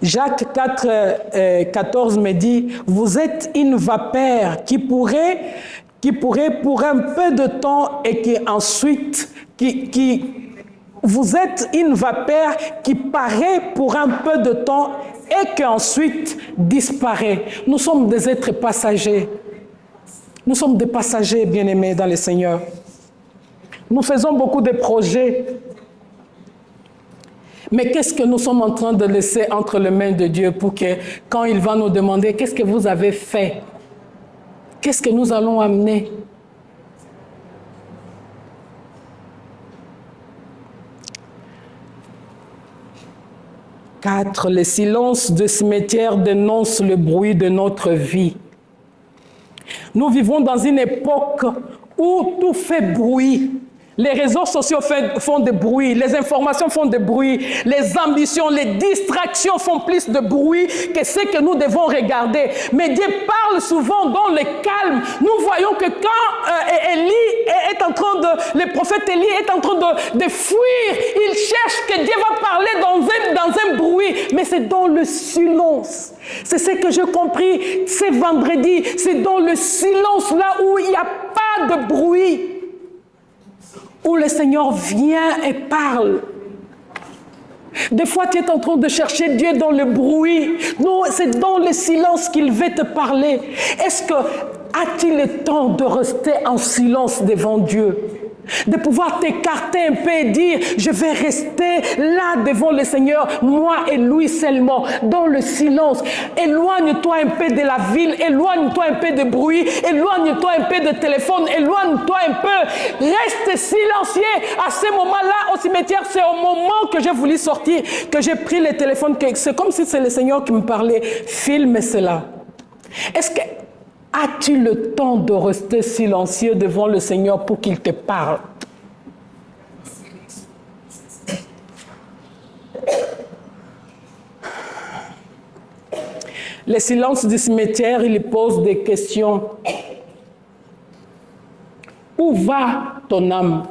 Jacques 4:14 me dit « Vous êtes une vapeur qui pourrait pour un peu de temps et qui ensuite, vous êtes une vapeur qui paraît pour un peu de temps et qui ensuite disparaît. » Nous sommes des êtres passagers. Nous sommes des passagers bien-aimés dans le Seigneur. Nous faisons beaucoup de projets. Mais qu'est-ce que nous sommes en train de laisser entre les mains de Dieu pour que, quand il va nous demander, qu'est-ce que vous avez fait? Qu'est-ce que nous allons amener? Quatre, le silence du cimetière dénonce le bruit de notre vie. Nous vivons dans une époque où tout fait bruit. Les réseaux sociaux font de bruit, les informations font de bruit, les ambitions, les distractions font plus de bruit que ce que nous devons regarder. Mais Dieu parle souvent dans le calme. Nous voyons que quand Élie est en train le prophète Élie est en train de fuir. Il cherche que Dieu va parler dans un bruit. Mais c'est dans le silence. C'est ce que j'ai compris ce vendredi. C'est dans le silence, là où il n'y a pas de bruit, où le Seigneur vient et parle. Des fois, tu es en train de chercher Dieu dans le bruit. Non, c'est dans le silence qu'il veut te parler. Est-ce que as-tu le temps de rester en silence devant Dieu? De pouvoir t'écarter un peu et dire, je vais rester là devant le Seigneur, moi et lui seulement, dans le silence. Éloigne-toi un peu de la ville, éloigne-toi un peu de bruit, éloigne-toi un peu de téléphone, éloigne-toi un peu. Reste silencieux. À ce moment-là, au cimetière, c'est au moment que j'ai voulu sortir, que j'ai pris le téléphone. C'est comme si c'est le Seigneur qui me parlait. Filme cela. Est-ce que as-tu le temps de rester silencieux devant le Seigneur pour qu'il te parle? Le silence du cimetière, il pose des questions. Où va ton âme?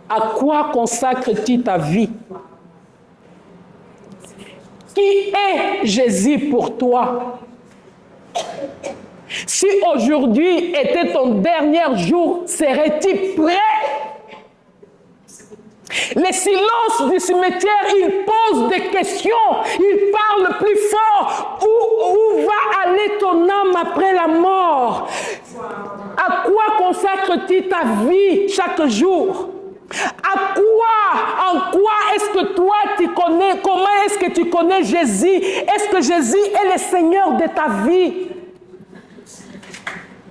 À quoi consacres-tu ta vie? Qui est Jésus pour toi? Si aujourd'hui était ton dernier jour, serais-tu prêt? Le silence du cimetière, il pose des questions, il parle plus fort. Où va aller ton âme après la mort? À quoi consacres-tu ta vie chaque jour? En quoi est-ce que toi tu connais, comment est-ce que tu connais Jésus? Est-ce que Jésus est le Seigneur de ta vie?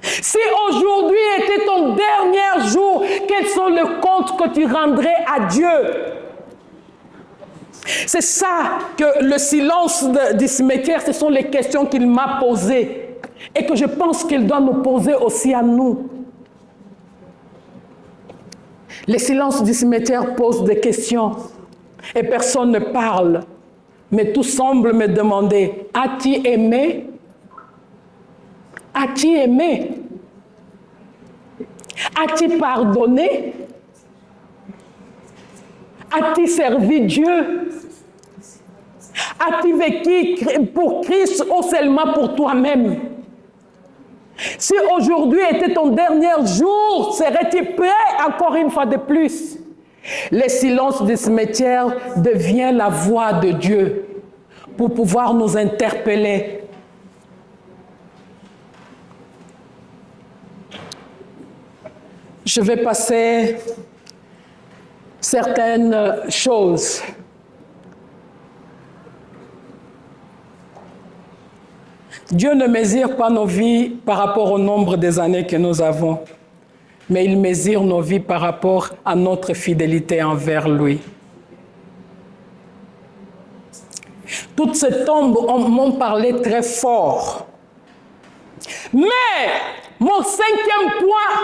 Si aujourd'hui était ton dernier jour, quels sont les comptes que tu rendrais à Dieu? C'est ça que le silence du cimetière, ce sont les questions qu'il m'a posées et que je pense qu'il doit nous poser aussi à nous. Le silence du cimetière pose des questions et personne ne parle. Mais tout semble me demander, as-tu aimé? As-tu aimé? As-tu pardonné? As-tu servi Dieu? As-tu vécu pour Christ ou seulement pour toi-même? Si aujourd'hui était ton dernier jour, serais-tu prêt encore une fois de plus? Le silence du cimetière devient la voix de Dieu pour pouvoir nous interpeller. Je vais passer certaines choses. Dieu ne mesure pas nos vies par rapport au nombre des années que nous avons, mais il mesure nos vies par rapport à notre fidélité envers lui. Toutes ces tombes m'ont parlé très fort. Mais mon cinquième point,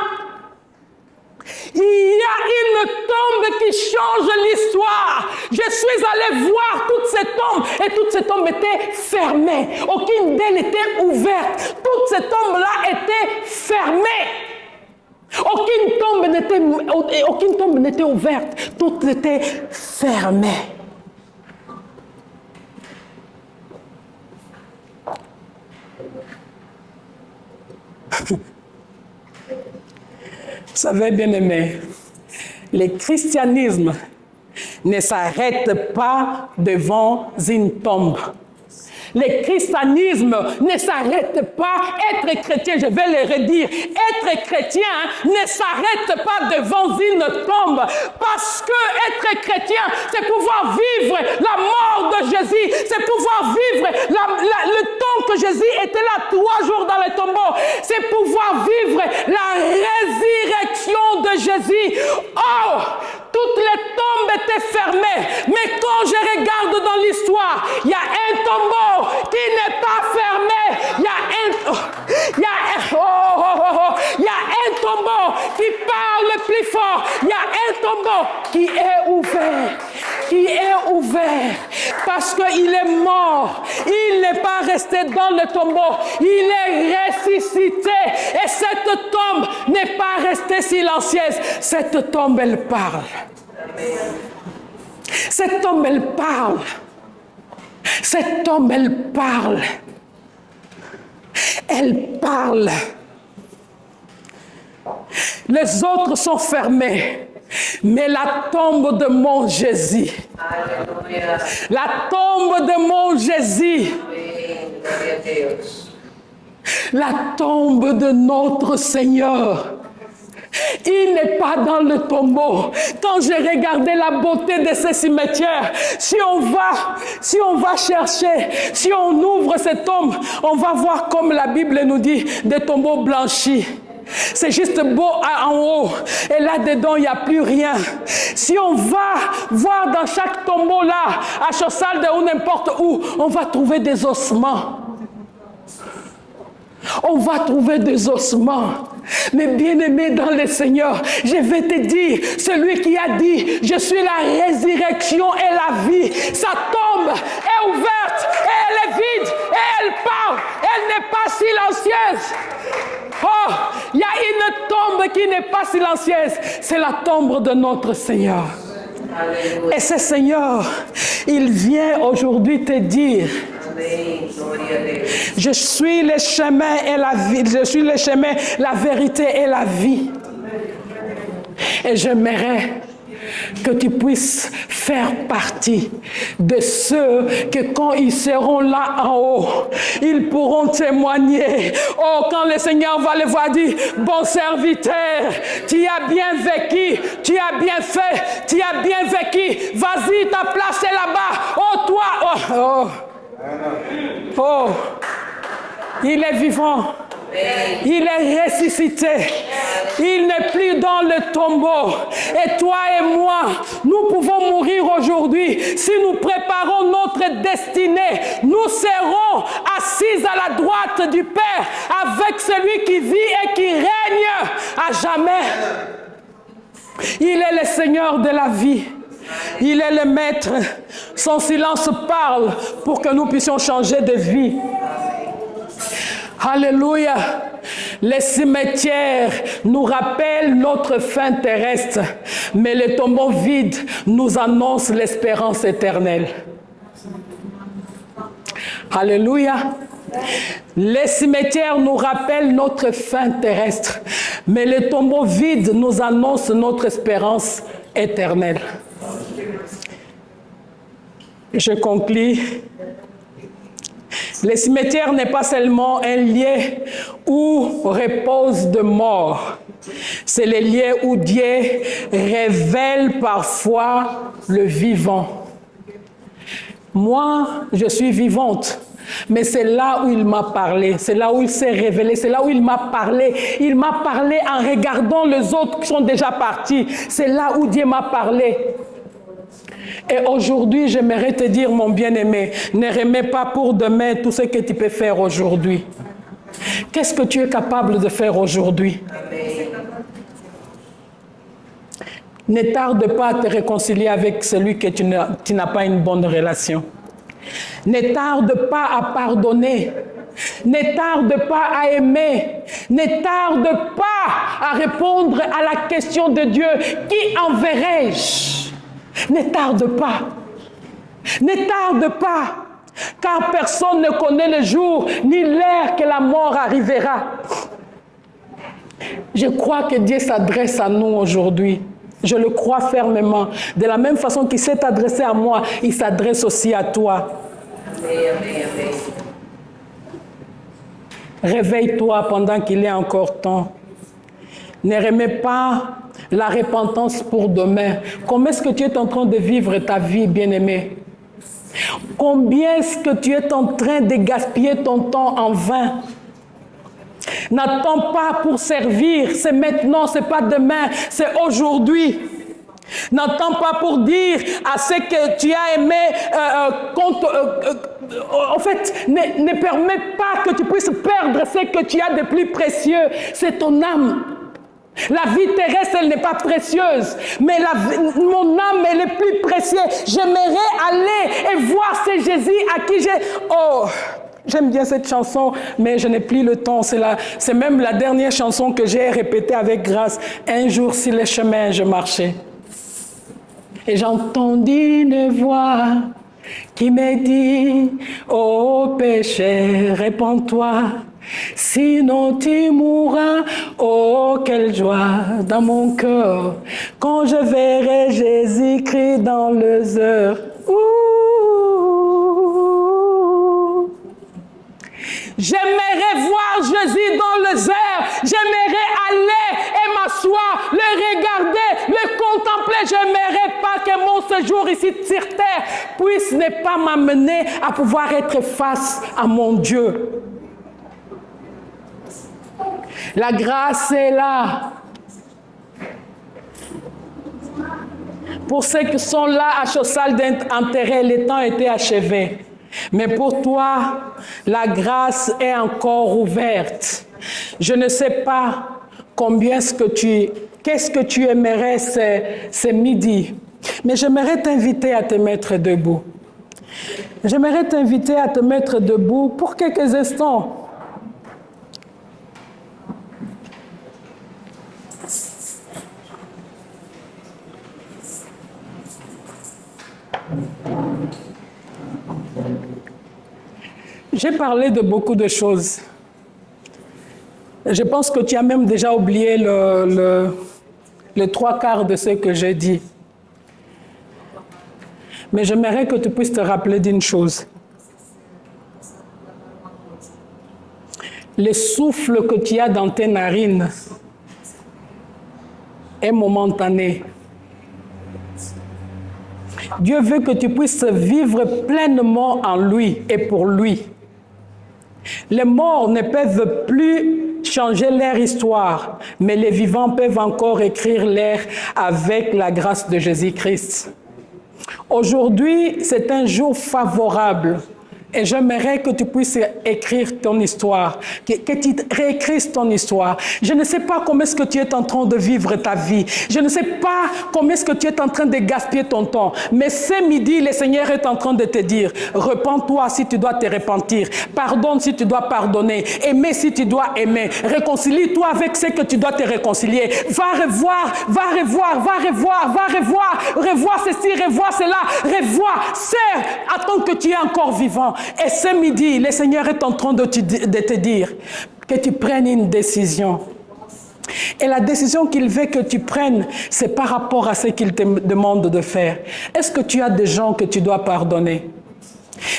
il y a une tombe qui change l'histoire. Je suis allé voir toutes ces tombes et toutes ces tombes étaient fermées. Aucune d'elles n'était ouverte. Toutes ces tombes-là étaient fermées. Aucune tombe n'était ouverte. Toutes étaient fermées. Vous savez, bien-aimés, le christianisme ne s'arrête pas devant une tombe. Le christianisme ne s'arrête pas. Être chrétien, je vais le redire, être chrétien ne s'arrête pas devant une tombe. Parce que être chrétien, c'est pouvoir vivre la mort de Jésus. C'est pouvoir vivre le temps que Jésus était là 3 jours dans le tombeau. C'est pouvoir vivre la résurrection de Jésus. Oh! Toutes les tombes étaient fermées. Mais quand je regarde dans l'histoire, il y a un tombeau qui n'est pas fermé. Il y a un tombeau qui parle plus fort. Il y a un tombeau qui est ouvert. Qui est ouvert. Parce qu'il est mort. Il n'est pas resté dans le tombeau. Il est ressuscité. Et cette tombe rester silencieuse. Cette tombe, elle parle. Cette tombe, elle parle. Cette tombe, elle parle. Elle parle. Les autres sont fermés. Mais la tombe de mon Jésus. Aleluya. La tombe de mon Jésus. Amén. Gloria a Dios. La tombe de notre Seigneur. Il n'est pas dans le tombeau. Quand j'ai regardé la beauté de ces cimetières, si on va chercher, si on ouvre ces tombes, on va voir comme la Bible nous dit, des tombeaux blanchis. C'est juste beau en haut. Et là-dedans, il n'y a plus rien. Si on va voir dans chaque tombeau là, à Chossalde ou n'importe où, on va trouver des ossements. On va trouver des ossements. Mais bien-aimé dans le Seigneur, je vais te dire, celui qui a dit, je suis la résurrection et la vie, sa tombe est ouverte et elle est vide et elle parle. Elle n'est pas silencieuse. Oh, il y a une tombe qui n'est pas silencieuse. C'est la tombe de notre Seigneur. Aleluya. Et ce Seigneur, il vient aujourd'hui te dire, Amén. Gloria a Dios. je suis le chemin et la vie, je suis le chemin, la vérité et la vie. Et j'aimerais que tu puisses faire partie de ceux que quand ils seront là en haut, ils pourront témoigner. Oh, quand le Seigneur va les voir dire, bon serviteur, tu as bien vécu, tu as bien fait, tu as bien vécu, vas-y, ta place est là-bas. Oh, toi, oh, il est vivant. Il est ressuscité. Il n'est plus dans le tombeau. Et toi et moi, nous pouvons mourir aujourd'hui. Si nous préparons notre destinée, nous serons assis à la droite du Père avec celui qui vit et qui règne à jamais. Il est le Seigneur de la vie. Il est le Maître. Son silence parle pour que nous puissions changer de vie. Alléluia. Les cimetières nous rappellent notre fin terrestre, mais les tombeaux vides nous annoncent l'espérance éternelle. Alléluia. Les cimetières nous rappellent notre fin terrestre, mais les tombeaux vides nous annoncent notre espérance éternelle. Je conclus. Le cimetière n'est pas seulement un lieu où repose de mort. C'est le lieu où Dieu révèle parfois le vivant. Moi, je suis vivante. Mais c'est là où il m'a parlé, c'est là où il s'est révélé, c'est là où il m'a parlé. Il m'a parlé en regardant les autres qui sont déjà partis. C'est là où Dieu m'a parlé. Et aujourd'hui, j'aimerais te dire, mon bien-aimé, ne remets pas pour demain tout ce que tu peux faire aujourd'hui. Qu'est-ce que tu es capable de faire aujourd'hui? Ne tarde pas à te réconcilier avec celui que tu n'as pas une bonne relation. Ne tarde pas à pardonner. Ne tarde pas à aimer. Ne tarde pas à répondre à la question de Dieu. Qui enverrai-je? Ne tarde pas. Ne tarde pas. Car personne ne connaît le jour ni l'heure que la mort arrivera. Je crois que Dieu s'adresse à nous aujourd'hui. Je le crois fermement. De la même façon qu'il s'est adressé à moi, il s'adresse aussi à toi. Réveille-toi pendant qu'il est encore temps. Ne remets pas la repentance pour demain. Comment est-ce que tu es en train de vivre ta vie, bien-aimé? Combien est-ce que tu es en train de gaspiller ton temps en vain? N'attends pas pour servir, c'est maintenant, c'est pas demain, c'est aujourd'hui. N'attends pas pour dire à ce que tu as aimé, en fait, ne permets pas que tu puisses perdre ce que tu as de plus précieux, c'est ton âme. La vie terrestre, elle n'est pas précieuse, mais mon âme, elle est plus précieuse. J'aimerais aller et voir ce Jésus à qui j'ai... Oh, J'aime bien cette chanson, mais je n'ai plus le temps. C'est même la dernière chanson que j'ai répétée avec grâce. Un jour, sur les chemins, je marchais. Et j'entendis une voix qui me dit, ô péché, répands-toi, sinon tu mourras. Oh, quelle joie dans mon cœur quand je verrai Jésus-Christ dans les heures. Ouh. J'aimerais voir Jésus dans les airs. J'aimerais aller et m'asseoir, le regarder, le contempler. J'aimerais pas que mon séjour ici sur terre puisse ne pas m'amener à pouvoir être face à mon Dieu. La grâce est là. Pour ceux qui sont là à Chaussal d'enterrer, le temps a été achevé. Mais pour toi, la grâce est encore ouverte. Je ne sais pas qu'est-ce que tu aimerais ce midi. Mais j'aimerais t'inviter à te mettre debout. J'aimerais t'inviter à te mettre debout pour quelques instants. J'ai parlé de beaucoup de choses. Je pense que tu as même déjà oublié le 3/4 de ce que j'ai dit. Mais j'aimerais que tu puisses te rappeler d'une chose. Le souffle que tu as dans tes narines est momentané. Dieu veut que tu puisses vivre pleinement en lui et pour lui. Les morts ne peuvent plus changer leur histoire, mais les vivants peuvent encore écrire leur avec la grâce de Jésus-Christ. Aujourd'hui, c'est un jour favorable. Et j'aimerais que tu puisses écrire ton histoire, que tu réécrives ton histoire. Je ne sais pas comment est-ce que tu es en train de vivre ta vie. Je ne sais pas comment est-ce que tu es en train de gaspiller ton temps. Mais ce midi, le Seigneur est en train de te dire, repens-toi si tu dois te repentir. Pardonne si tu dois pardonner. Aimer si tu dois aimer. Réconcilie-toi avec ce que tu dois te réconcilier. Va revoir ceci, revoir cela, revoir. Sœur, attends que tu es encore vivant. Et ce midi, le Seigneur est en train de te dire que tu prennes une décision. Et la décision qu'il veut que tu prennes, c'est par rapport à ce qu'il te demande de faire. Est-ce que tu as des gens que tu dois pardonner?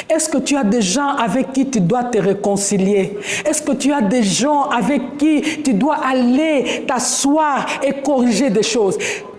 Est-ce que tu as des gens avec qui tu dois te réconcilier? Est-ce que tu as des gens avec qui tu dois aller t'asseoir et corriger des choses?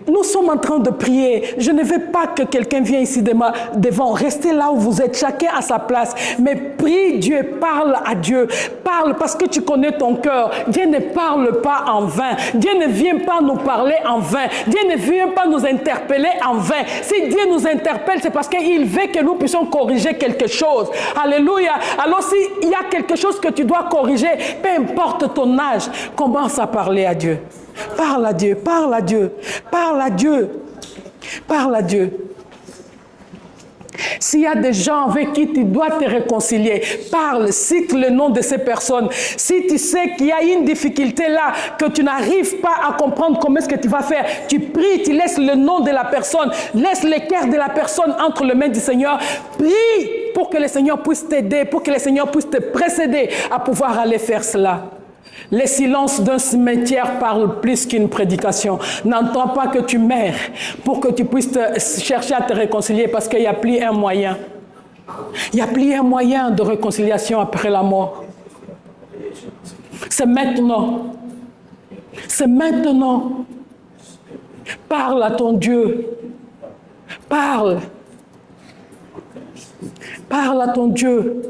Nous sommes en train de prier. Je ne veux pas que quelqu'un vienne ici devant. Restez là où vous êtes, chacun à sa place. Mais prie Dieu, parle à Dieu. Parle parce que tu connais ton cœur. Dieu ne parle pas en vain. Dieu ne vient pas nous parler en vain. Dieu ne vient pas nous interpeller en vain. Si Dieu nous interpelle, c'est parce qu'il veut que nous puissions corriger quelque chose. Alléluia. Alors s'il y a quelque chose que tu dois corriger, peu importe ton âge, commence à parler à Dieu. Parle à Dieu, parle à Dieu, parle à Dieu, parle à Dieu. S'il y a des gens avec qui tu dois te réconcilier, parle, cite le nom de ces personnes. Si tu sais qu'il y a une difficulté là, que tu n'arrives pas à comprendre comment est-ce que tu vas faire, tu pries, tu laisses le nom de la personne, laisse le cœur de la personne entre les mains du Seigneur. Prie pour que le Seigneur puisse t'aider, pour que le Seigneur puisse te précéder à pouvoir aller faire cela. Le silence d'un cimetière parle plus qu'une prédication. N'entends pas que tu meurs pour que tu puisses chercher à te réconcilier parce qu'il n'y a plus un moyen. Il n'y a plus un moyen de réconciliation après la mort. C'est maintenant. C'est maintenant. Parle à ton Dieu. Parle. Parle à ton Dieu.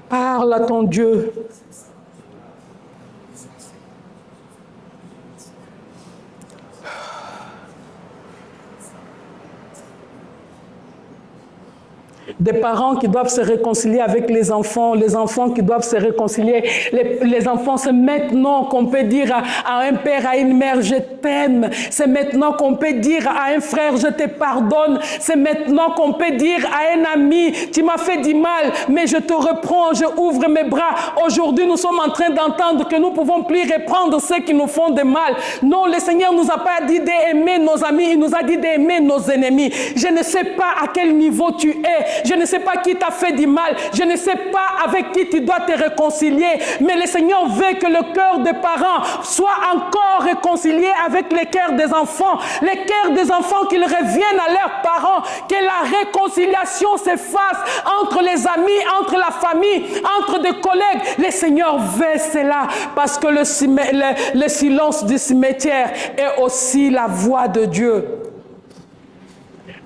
Parle à ton Dieu. Des parents qui doivent se réconcilier avec les enfants qui doivent se réconcilier. Les enfants, c'est maintenant qu'on peut dire à un père, à une mère, je t'aime. C'est maintenant qu'on peut dire à un frère, je te pardonne. C'est maintenant qu'on peut dire à un ami, tu m'as fait du mal, mais je te reprends, je ouvre mes bras. Aujourd'hui, nous sommes en train d'entendre que nous ne pouvons plus reprendre ceux qui nous font de mal. Non, le Seigneur ne nous a pas dit d'aimer nos amis, il nous a dit d'aimer nos ennemis. Je ne sais pas à quel niveau tu es, je ne sais pas qui t'a fait du mal, je ne sais pas avec qui tu dois te réconcilier, mais le Seigneur veut que le cœur des parents soit encore réconcilié avec les cœurs des enfants, les cœurs des enfants qu'ils reviennent à leurs parents, que la réconciliation se fasse entre les amis, entre la famille, entre des collègues. Le Seigneur veut cela parce que le silence du cimetière est aussi la voix de Dieu.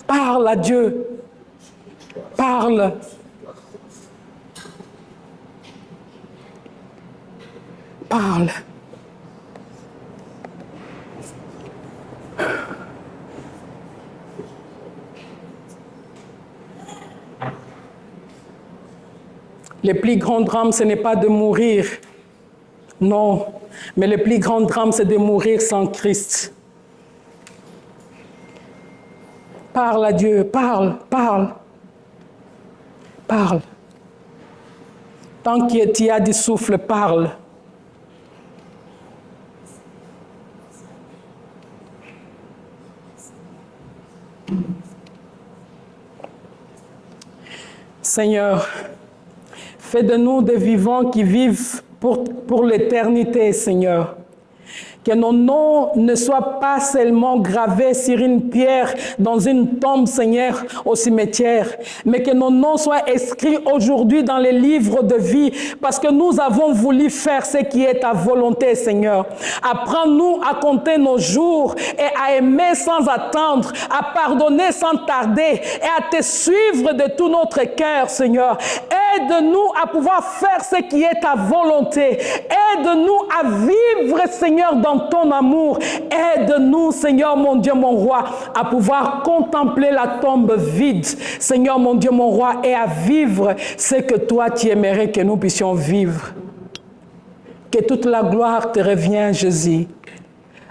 Parle à Dieu. Parle. Parle. Le plus grand drame, ce n'est pas de mourir. Non, mais le plus grand drame, c'est de mourir sans Christ. Parle à Dieu, parle, parle. Parle. Tant que tu as du souffle, parle. Seigneur, fais de nous des vivants qui vivent pour l'éternité, Seigneur. Que nos noms ne soient pas seulement gravés sur une pierre dans une tombe, Seigneur, au cimetière, mais que nos noms soient inscrits aujourd'hui dans les livres de vie, parce que nous avons voulu faire ce qui est ta volonté, Seigneur. Apprends-nous à compter nos jours et à aimer sans attendre, à pardonner sans tarder et à te suivre de tout notre cœur, Seigneur. Aide-nous à pouvoir faire ce qui est ta volonté. Aide-nous à vivre, Seigneur, dans ton amour. Aide-nous, Seigneur, mon Dieu, mon roi, à pouvoir contempler la tombe vide, Seigneur, mon Dieu, mon roi, et à vivre ce que toi, tu aimerais que nous puissions vivre. Que toute la gloire te revienne, Jésus.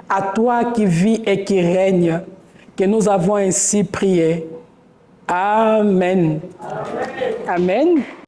À toi qui vis et qui règne, que nous avons ainsi prié. Amen. Amen. Amen.